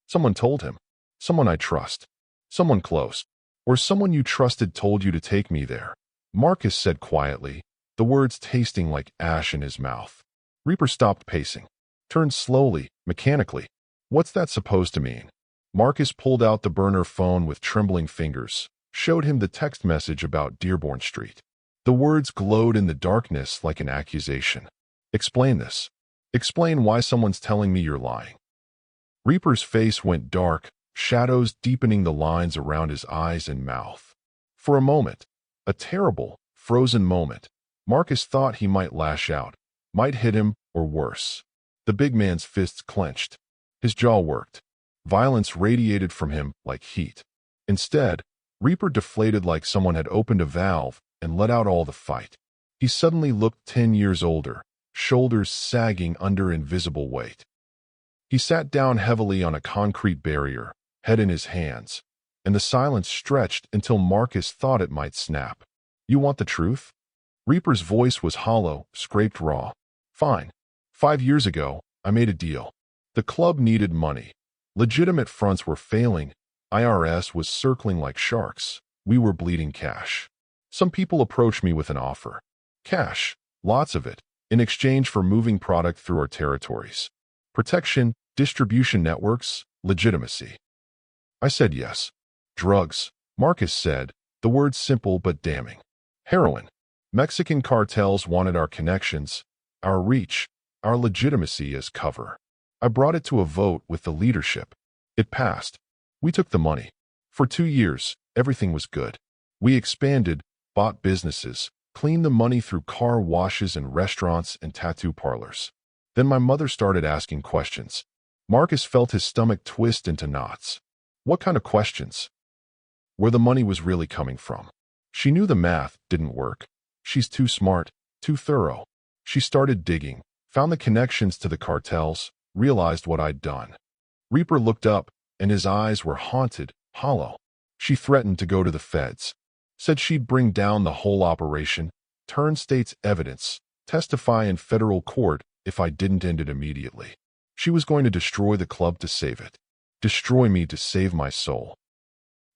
Someone told him. Someone I trust. Someone close. Or someone you trusted told you to take me there," Marcus said quietly, the words tasting like ash in his mouth. Reaper stopped pacing, turned slowly, mechanically. "What's that supposed to mean?" Marcus pulled out the burner phone with trembling fingers, showed him the text message about Dearborn Street. The words glowed in the darkness like an accusation. "Explain this. Explain why someone's telling me you're lying." Reaper's face went dark, shadows deepening the lines around his eyes and mouth. For a moment, a terrible, frozen moment, Marcus thought he might lash out, might hit him, or worse. The big man's fists clenched. His jaw worked. Violence radiated from him like heat. Instead, Reaper deflated like someone had opened a valve and let out all the fight. He suddenly looked 10 years older, shoulders sagging under invisible weight. He sat down heavily on a concrete barrier, head in his hands, and the silence stretched until Marcus thought it might snap. You want the truth? Reaper's voice was hollow, scraped raw. Fine. 5 years ago, I made a deal. The club needed money. Legitimate fronts were failing. IRS was circling like sharks. We were bleeding cash. Some people approached me with an offer. Cash, lots of it, in exchange for moving product through our territories. Protection, distribution networks, legitimacy. I said yes. Drugs, Marcus said, the word simple but damning. Heroin. Mexican cartels wanted our connections, our reach, our legitimacy as cover. I brought it to a vote with the leadership. It passed. We took the money. For 2 years, everything was good. We expanded, bought businesses, cleaned the money through car washes and restaurants and tattoo parlors. Then my mother started asking questions. Marcus felt his stomach twist into knots. What kind of questions? Where the money was really coming from. She knew the math didn't work. She's too smart, too thorough. She started digging, found the connections to the cartels, realized what I'd done. Reaper looked up, and his eyes were haunted, hollow. She threatened to go to the feds. Said she'd bring down the whole operation, turn state's evidence, testify in federal court if I didn't end it immediately. She was going to destroy the club to save it. Destroy me to save my soul.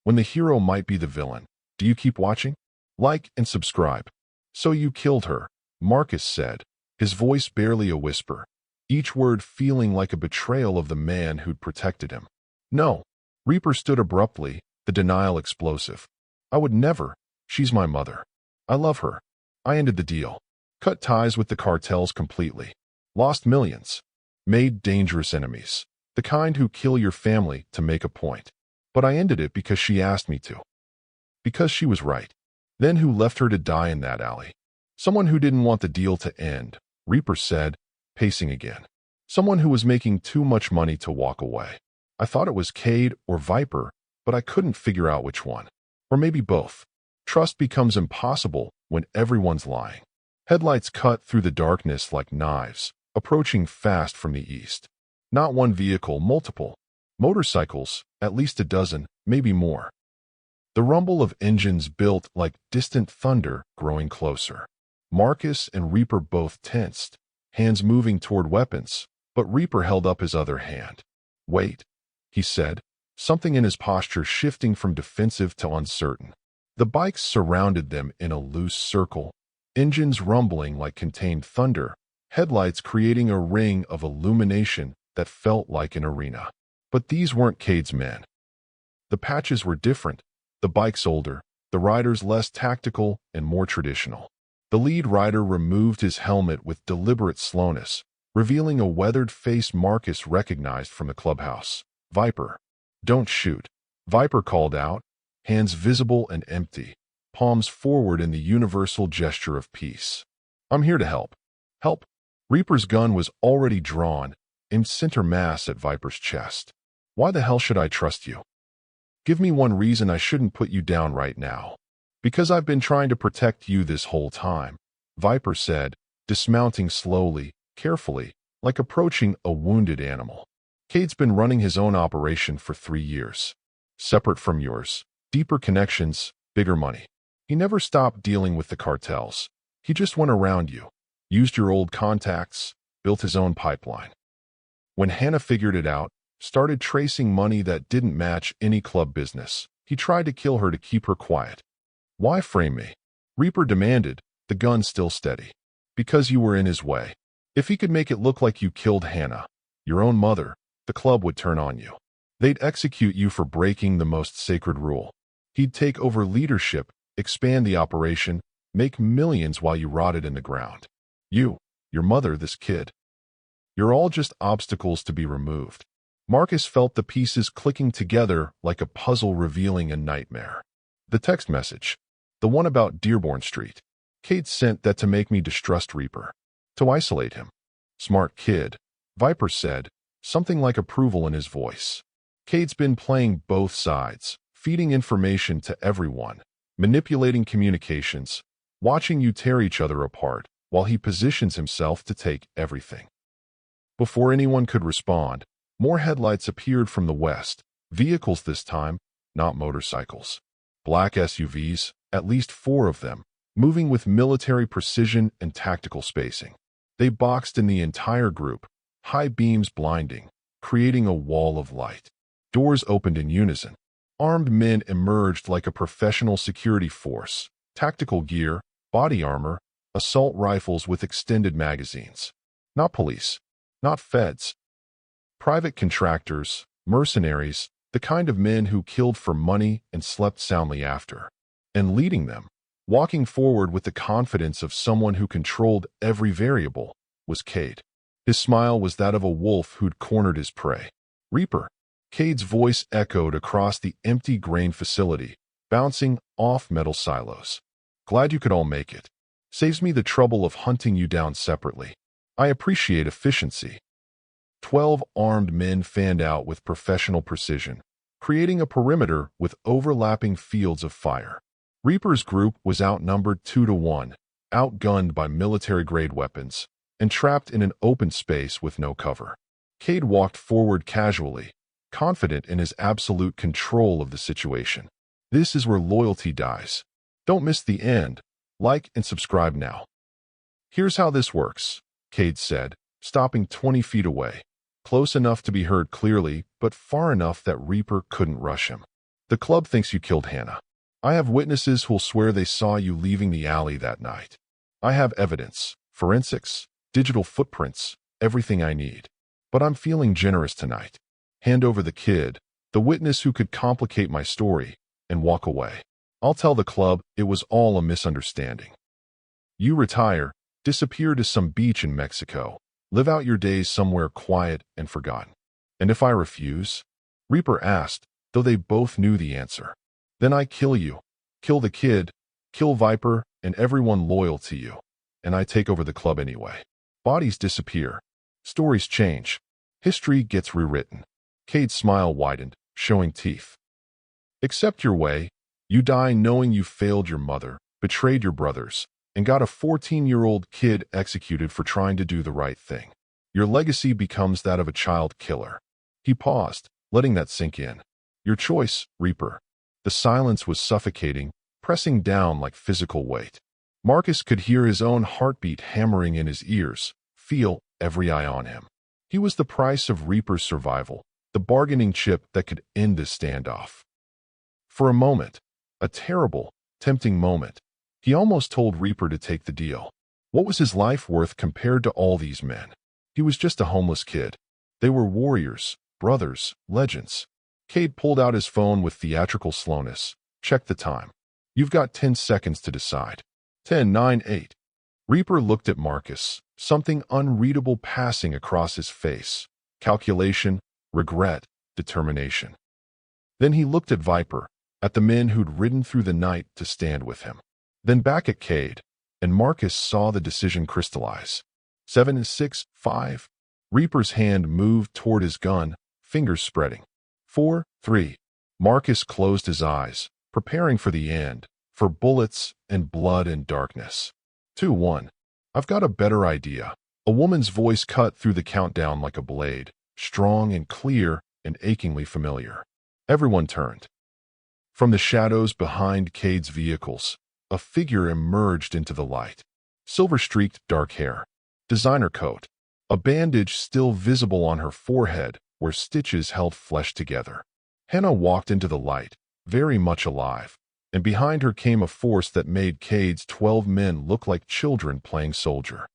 When the hero might be the villain, do you keep watching? Like and subscribe. So you killed her, Marcus said, his voice barely a whisper, each word feeling like a betrayal of the man who'd protected him. No. Reaper stood abruptly, the denial explosive. I would never. She's my mother. I love her. I ended the deal. Cut ties with the cartels completely. Lost millions. Made dangerous enemies. The kind who kill your family to make a point. But I ended it because she asked me to. Because she was right. Then who left her to die in that alley? Someone who didn't want the deal to end, Reaper said, pacing again. Someone who was making too much money to walk away. I thought it was Cade or Viper, but I couldn't figure out which one. Or maybe both. Trust becomes impossible when everyone's lying. Headlights cut through the darkness like knives, approaching fast from the east. Not one vehicle, multiple. Motorcycles, at least a dozen, maybe more. The rumble of engines built like distant thunder growing closer. Marcus and Reaper both tensed, hands moving toward weapons, but Reaper held up his other hand. Wait, he said, something in his posture shifting from defensive to uncertain. The bikes surrounded them in a loose circle, engines rumbling like contained thunder, headlights creating a ring of illumination that felt like an arena. But these weren't Cade's men. The patches were different, the bikes older, the riders less tactical and more traditional. The lead rider removed his helmet with deliberate slowness, revealing a weathered face Marcus recognized from the clubhouse. Viper. Don't shoot. Viper called out, hands visible and empty, palms forward in the universal gesture of peace. I'm here to help. Help. Reaper's gun was already drawn, aimed center mass at Viper's chest. Why the hell should I trust you? Give me one reason I shouldn't put you down right now. Because I've been trying to protect you this whole time, Viper said, dismounting slowly, carefully, like approaching a wounded animal. Cade's been running his own operation for 3 years. Separate from yours. Deeper connections, bigger money. He never stopped dealing with the cartels. He just went around you, used your old contacts, built his own pipeline. When Hannah figured it out, started tracing money that didn't match any club business, he tried to kill her to keep her quiet. Why frame me? Reaper demanded, the gun still steady. Because you were in his way. If he could make it look like you killed Hannah, your own mother, the club would turn on you. They'd execute you for breaking the most sacred rule. He'd take over leadership, expand the operation, make millions while you rotted in the ground. You, your mother, this kid. You're all just obstacles to be removed. Marcus felt the pieces clicking together like a puzzle revealing a nightmare. The text message. The one about Dearborn Street. Cade sent that to make me distrust Reaper. To isolate him. Smart kid. Viper said, something like approval in his voice. Cade's been playing both sides, feeding information to everyone, manipulating communications, watching you tear each other apart while he positions himself to take everything. Before anyone could respond, more headlights appeared from the west, vehicles this time, not motorcycles. Black SUVs, at least 4 of them, moving with military precision and tactical spacing. They boxed in the entire group, high beams blinding, creating a wall of light. Doors opened in unison. Armed men emerged like a professional security force, tactical gear, body armor, assault rifles with extended magazines. Not police, not feds. Private contractors, mercenaries, the kind of men who killed for money and slept soundly after. And leading them, walking forward with the confidence of someone who controlled every variable, was Cade. His smile was that of a wolf who'd cornered his prey. Reaper. Cade's voice echoed across the empty grain facility, bouncing off metal silos. Glad you could all make it. Saves me the trouble of hunting you down separately. I appreciate efficiency. 12 armed men fanned out with professional precision, creating a perimeter with overlapping fields of fire. Reaper's group was outnumbered 2-1, outgunned by military-grade weapons, and trapped in an open space with no cover. Cade walked forward casually, confident in his absolute control of the situation. This is where loyalty dies. Don't miss the end. Like and subscribe now. Here's how this works, Cade said, stopping 20 feet away, close enough to be heard clearly, but far enough that Reaper couldn't rush him. The club thinks you killed Hannah. I have witnesses who'll swear they saw you leaving the alley that night. I have evidence, forensics, digital footprints, everything I need. But I'm feeling generous tonight. Hand over the kid, the witness who could complicate my story, and walk away. I'll tell the club it was all a misunderstanding. You retire, disappear to some beach in Mexico, live out your days somewhere quiet and forgotten. And if I refuse? Reaper asked, though they both knew the answer. Then I kill you, kill the kid, kill Viper and everyone loyal to you. And I take over the club anyway. Bodies disappear. Stories change. History gets rewritten. Cade's smile widened, showing teeth. Accept your way. You die knowing you failed your mother, betrayed your brothers, and got a 14-year-old kid executed for trying to do the right thing. Your legacy becomes that of a child killer. He paused, letting that sink in. Your choice, Reaper. The silence was suffocating, pressing down like physical weight. Marcus could hear his own heartbeat hammering in his ears, feel every eye on him. He was the price of Reaper's survival, the bargaining chip that could end this standoff. For a moment, a terrible, tempting moment, he almost told Reaper to take the deal. What was his life worth compared to all these men? He was just a homeless kid. They were warriors, brothers, legends. Cade pulled out his phone with theatrical slowness. Check the time. You've got 10 seconds to decide. 10, 9, 8. Reaper looked at Marcus, something unreadable passing across his face. Calculation, regret, determination. Then he looked at Viper, at the men who'd ridden through the night to stand with him. Then back at Cade, and Marcus saw the decision crystallize. 7, 6, 5. Reaper's hand moved toward his gun, fingers spreading. 4, 3. Marcus closed his eyes, preparing for the end, for bullets and blood and darkness. 2, 1. I've got a better idea. A woman's voice cut through the countdown like a blade, strong and clear and achingly familiar. Everyone turned. From the shadows behind Cade's vehicles, a figure emerged into the light. Silver-streaked dark hair, designer coat, a bandage still visible on her forehead where stitches held flesh together. Hannah walked into the light, very much alive, and behind her came a force that made Cade's 12 men look like children playing soldier.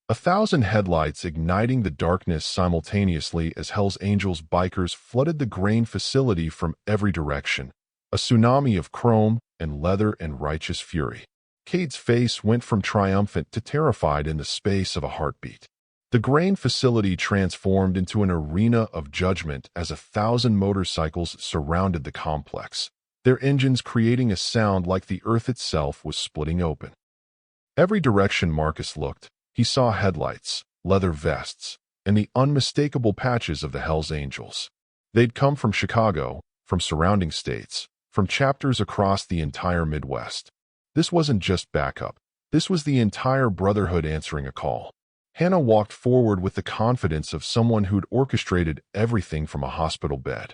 1,000 headlights igniting the darkness simultaneously as Hell's Angels bikers flooded the grain facility from every direction, a tsunami of chrome and leather and righteous fury. Cade's face went from triumphant to terrified in the space of a heartbeat. The grain facility transformed into an arena of judgment as 1,000 motorcycles surrounded the complex, their engines creating a sound like the earth itself was splitting open. Every direction Marcus looked, he saw headlights, leather vests, and the unmistakable patches of the Hell's Angels. They'd come from Chicago, from surrounding states, from chapters across the entire Midwest. This wasn't just backup. This was the entire Brotherhood answering a call. Hannah walked forward with the confidence of someone who'd orchestrated everything from a hospital bed.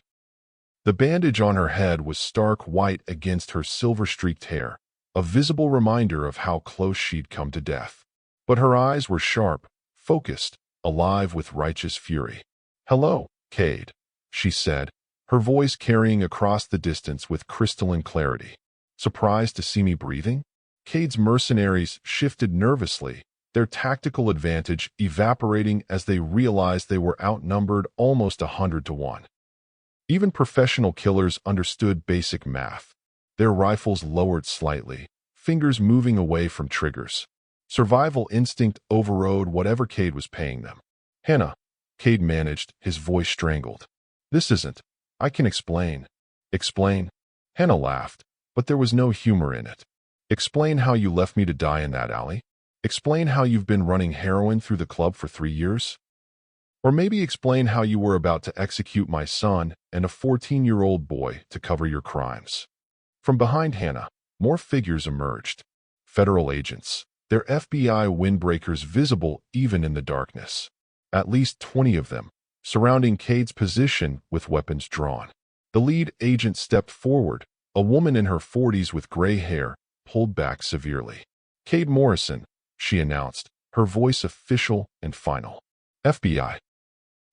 The bandage on her head was stark white against her silver-streaked hair, a visible reminder of how close she'd come to death. But her eyes were sharp, focused, alive with righteous fury. "Hello, Cade," she said, her voice carrying across the distance with crystalline clarity. "Surprised to see me breathing?" Cade's mercenaries shifted nervously, their tactical advantage evaporating as they realized they were outnumbered almost 100 to 1. Even professional killers understood basic math. Their rifles lowered slightly, fingers moving away from triggers. Survival instinct overrode whatever Cade was paying them. "Hannah," Cade managed, his voice strangled. "This isn't. I can explain." "Explain?" Hannah laughed, but there was no humor in it. "Explain how you left me to die in that alley? Explain how you've been running heroin through the club for 3 years? Or maybe explain how you were about to execute my son and a 14-year-old boy to cover your crimes." From behind Hannah, more figures emerged. Federal agents, their FBI windbreakers visible even in the darkness. At least 20 of them, surrounding Cade's position with weapons drawn. The lead agent stepped forward, a woman in her 40s with gray hair, pulled back severely. "Cade Morrison," she announced, her voice official and final. "FBI.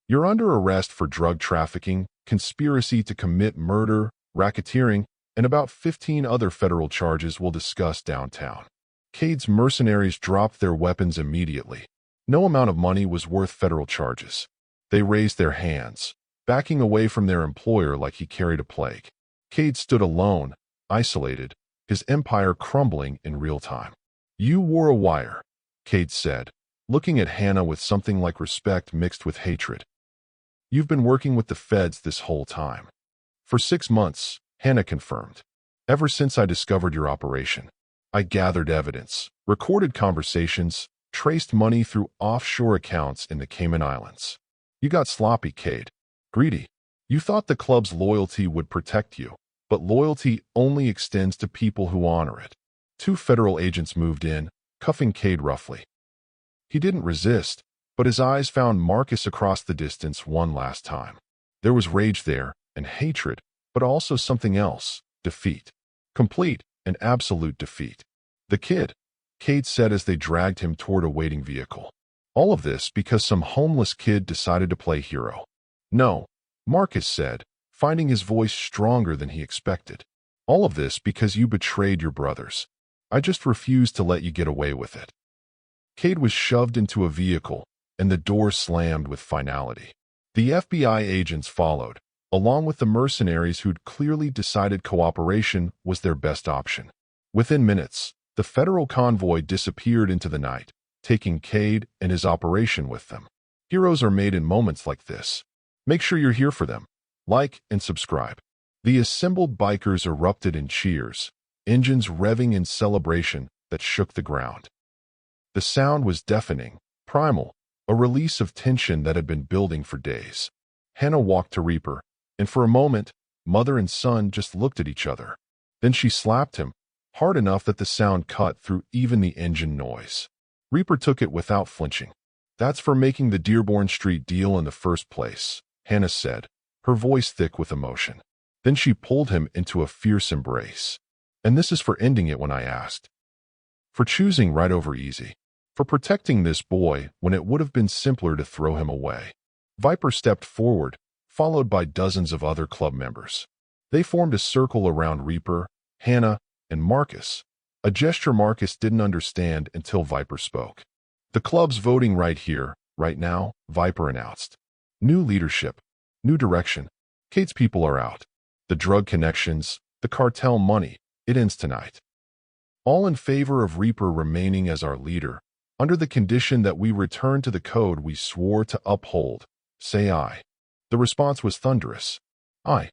You're under arrest for drug trafficking, conspiracy to commit murder, racketeering, and about 15 other federal charges we'll discuss downtown." Cade's mercenaries dropped their weapons immediately. No amount of money was worth federal charges. They raised their hands, backing away from their employer like he carried a plague. Cade stood alone, isolated, his empire crumbling in real time. "You wore a wire," Cade said, looking at Hannah with something like respect mixed with hatred. "You've been working with the feds this whole time." "For 6 months, Hannah confirmed. "Ever since I discovered your operation. I gathered evidence, recorded conversations, traced money through offshore accounts in the Cayman Islands." "You got sloppy, Cade. Greedy. You thought the club's loyalty would protect you, but loyalty only extends to people who honor it." 2 federal agents moved in, cuffing Cade roughly. He didn't resist, but his eyes found Marcus across the distance one last time. There was rage there, and hatred, but also something else, defeat. Complete and absolute defeat. "The kid," Cade said as they dragged him toward a waiting vehicle. "All of this because some homeless kid decided to play hero." "No," Marcus said, finding his voice stronger than he expected. "All of this because you betrayed your brothers. I just refused to let you get away with it." Cade was shoved into a vehicle, and the door slammed with finality. The FBI agents followed, along with the mercenaries who'd clearly decided cooperation was their best option. Within minutes, the federal convoy disappeared into the night, taking Cade and his operation with them. Heroes are made in moments like this. Make sure you're here for them. Like and subscribe. The assembled bikers erupted in cheers, engines revving in celebration that shook the ground. The sound was deafening, primal, a release of tension that had been building for days. Hannah walked to Reaper, and for a moment, mother and son just looked at each other. Then she slapped him, hard enough that the sound cut through even the engine noise. Reaper took it without flinching. "That's for making the Dearborn Street deal in the first place," Hannah said, her voice thick with emotion. Then she pulled him into a fierce embrace. "And this is for ending it when I asked. For choosing right over easy. For protecting this boy when it would have been simpler to throw him away." Viper stepped forward, followed by dozens of other club members. They formed a circle around Reaper, Hannah, and Marcus, a gesture Marcus didn't understand until Viper spoke. "The club's voting right here, right now," Viper announced. "New leadership, new direction. Cade's people are out. The drug connections, the cartel money, it ends tonight. All in favor of Reaper remaining as our leader, under the condition that we return to the code we swore to uphold, say aye." The response was thunderous. "Aye."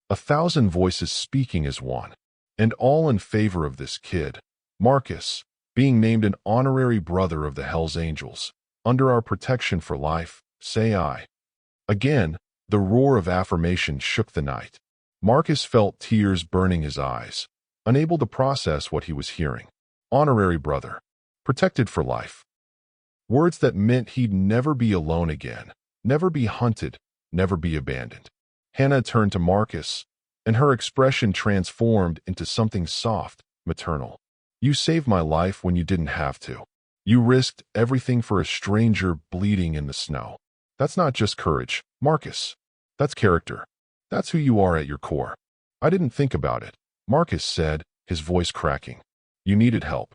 1,000 voices speaking as one. "And all in favor of this kid, Marcus, being named an honorary brother of the Hells Angels, under our protection for life, say aye." Again, the roar of affirmation shook the night. Marcus felt tears burning his eyes, unable to process what he was hearing. Honorary brother. Protected for life. Words that meant he'd never be alone again, never be hunted, never be abandoned. Hannah turned to Marcus, and her expression transformed into something soft, maternal. You saved my life when you didn't have to. You risked everything for a stranger bleeding in the snow. That's not just courage, Marcus. That's character. That's who you are at your core. I didn't think about it, Marcus said, his voice cracking. You needed help.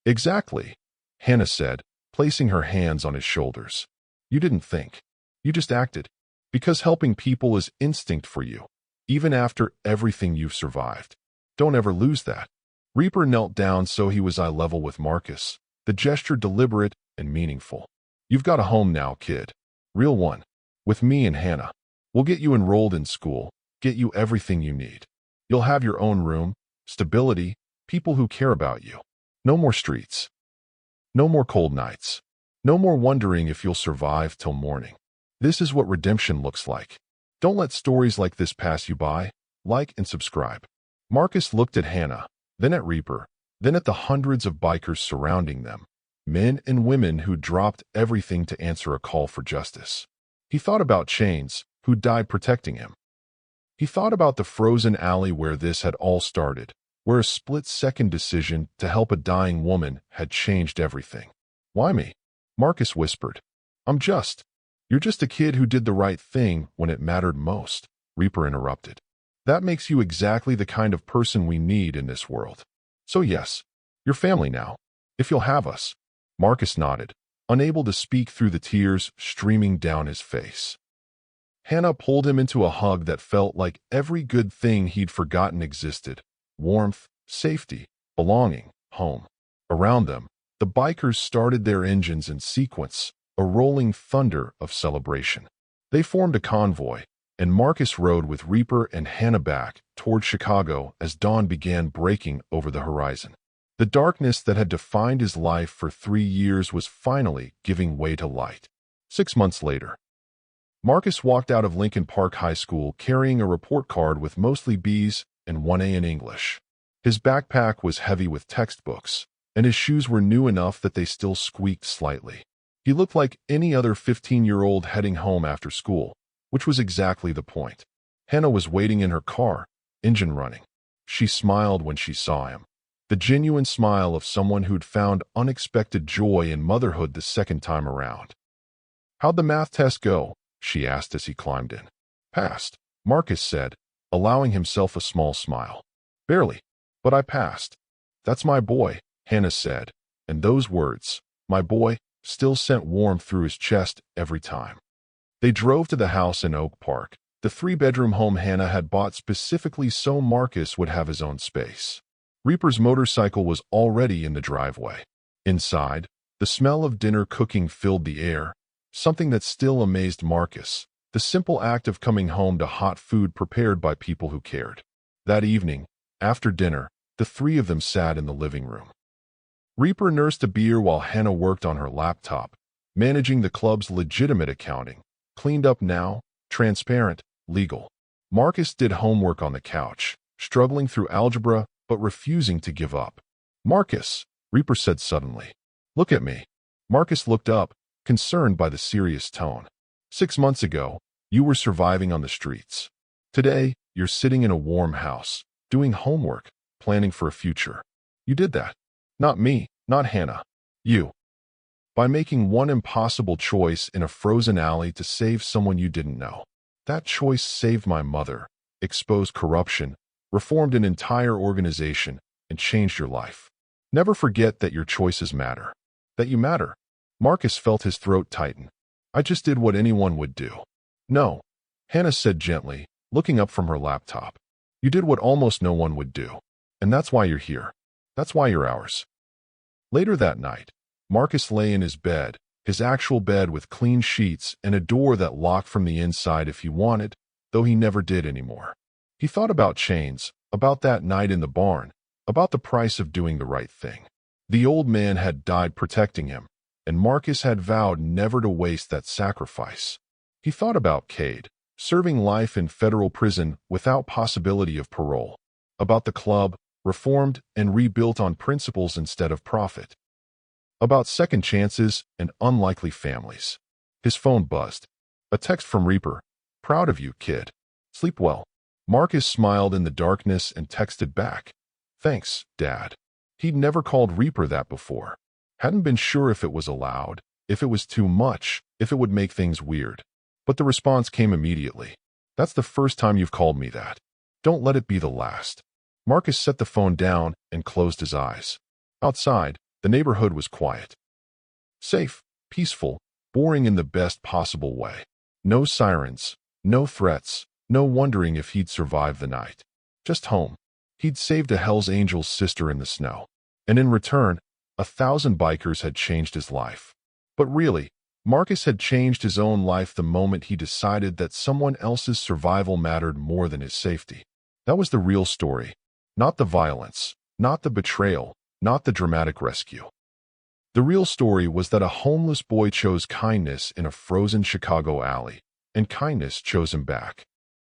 Exactly, Hannah said, placing her hands on his shoulders. You didn't think. You just acted. Because helping people is instinct for you, even after everything you've survived. Don't ever lose that. Reaper knelt down so he was eye level with Marcus, the gesture deliberate and meaningful. You've got a home now, kid. Real one. With me and Hannah. We'll get you enrolled in school, get you everything you need. You'll have your own room, stability, people who care about you. No more streets. No more cold nights. No more wondering if you'll survive till morning. This is what redemption looks like. Don't let stories like this pass you by. Like and subscribe. Marcus looked at Hannah, then at Reaper, then at the hundreds of bikers surrounding them, men and women who dropped everything to answer a call for justice. He thought about Chains, who died protecting him. He thought about the frozen alley where this had all started, where a split-second decision to help a dying woman had changed everything. Why me? Marcus whispered. You're just a kid who did the right thing when it mattered most, Reaper interrupted. That makes you exactly the kind of person we need in this world. So yes, you're family now, if you'll have us. Marcus nodded, unable to speak through the tears streaming down his face. Hannah pulled him into a hug that felt like every good thing he'd forgotten existed. Warmth, safety, belonging, home. Around them, the bikers started their engines in sequence, a rolling thunder of celebration. They formed a convoy, and Marcus rode with Reaper and Hannah back toward Chicago as dawn began breaking over the horizon. The darkness that had defined his life for 3 years was finally giving way to light. 6 months later, Marcus walked out of Lincoln Park High School carrying a report card with mostly B's and 1A in English. His backpack was heavy with textbooks, and his shoes were new enough that they still squeaked slightly. He looked like any other 15-year-old heading home after school, which was exactly the point. Hannah was waiting in her car, engine running. She smiled when she saw him, the genuine smile of someone who'd found unexpected joy in motherhood the second time around. How'd the math test go? She asked as he climbed in. Passed, Marcus said, allowing himself a small smile. Barely, but I passed. That's my boy, Hannah said, and those words, my boy, still sent warmth through his chest every time. They drove to the house in Oak Park, the 3-bedroom home Hannah had bought specifically so Marcus would have his own space. Reaper's motorcycle was already in the driveway. Inside, the smell of dinner cooking filled the air, something that still amazed Marcus, the simple act of coming home to hot food prepared by people who cared. That evening, after dinner, the 3 of them sat in the living room. Reaper nursed a beer while Hannah worked on her laptop, managing the club's legitimate accounting, cleaned up now, transparent, legal. Marcus did homework on the couch, struggling through algebra but refusing to give up. Marcus, Reaper said suddenly. Look at me. Marcus looked up, concerned by the serious tone. 6 months ago, you were surviving on the streets. Today, you're sitting in a warm house, doing homework, planning for a future. You did that. Not me, not Hannah. You. By making one impossible choice in a frozen alley to save someone you didn't know. That choice saved my mother, exposed corruption, reformed an entire organization, and changed your life. Never forget that your choices matter. That you matter. Marcus felt his throat tighten. I just did what anyone would do. No, Hannah said gently, looking up from her laptop. You did what almost no one would do. And that's why you're here. That's why you're ours. Later that night, Marcus lay in his bed, his actual bed with clean sheets and a door that locked from the inside if he wanted, though he never did anymore. He thought about Chains, about that night in the barn, about the price of doing the right thing. The old man had died protecting him, and Marcus had vowed never to waste that sacrifice. He thought about Cade, serving life in federal prison without possibility of parole. About the club, reformed and rebuilt on principles instead of profit. About second chances and unlikely families. His phone buzzed. A text from Reaper. Proud of you, kid. Sleep well. Marcus smiled in the darkness and texted back. Thanks, Dad. He'd never called Reaper that before. Hadn't been sure if it was allowed, if it was too much, if it would make things weird. But the response came immediately. That's the first time you've called me that. Don't let it be the last. Marcus set the phone down and closed his eyes. Outside, the neighborhood was quiet. Safe, peaceful, boring in the best possible way. No sirens, no threats, no wondering if he'd survive the night. Just home. He'd saved a Hell's Angels sister in the snow. And in return, 1,000 bikers had changed his life. But really, Marcus had changed his own life the moment he decided that someone else's survival mattered more than his safety. That was the real story. Not the violence, not the betrayal, not the dramatic rescue. The real story was that a homeless boy chose kindness in a frozen Chicago alley, and kindness chose him back.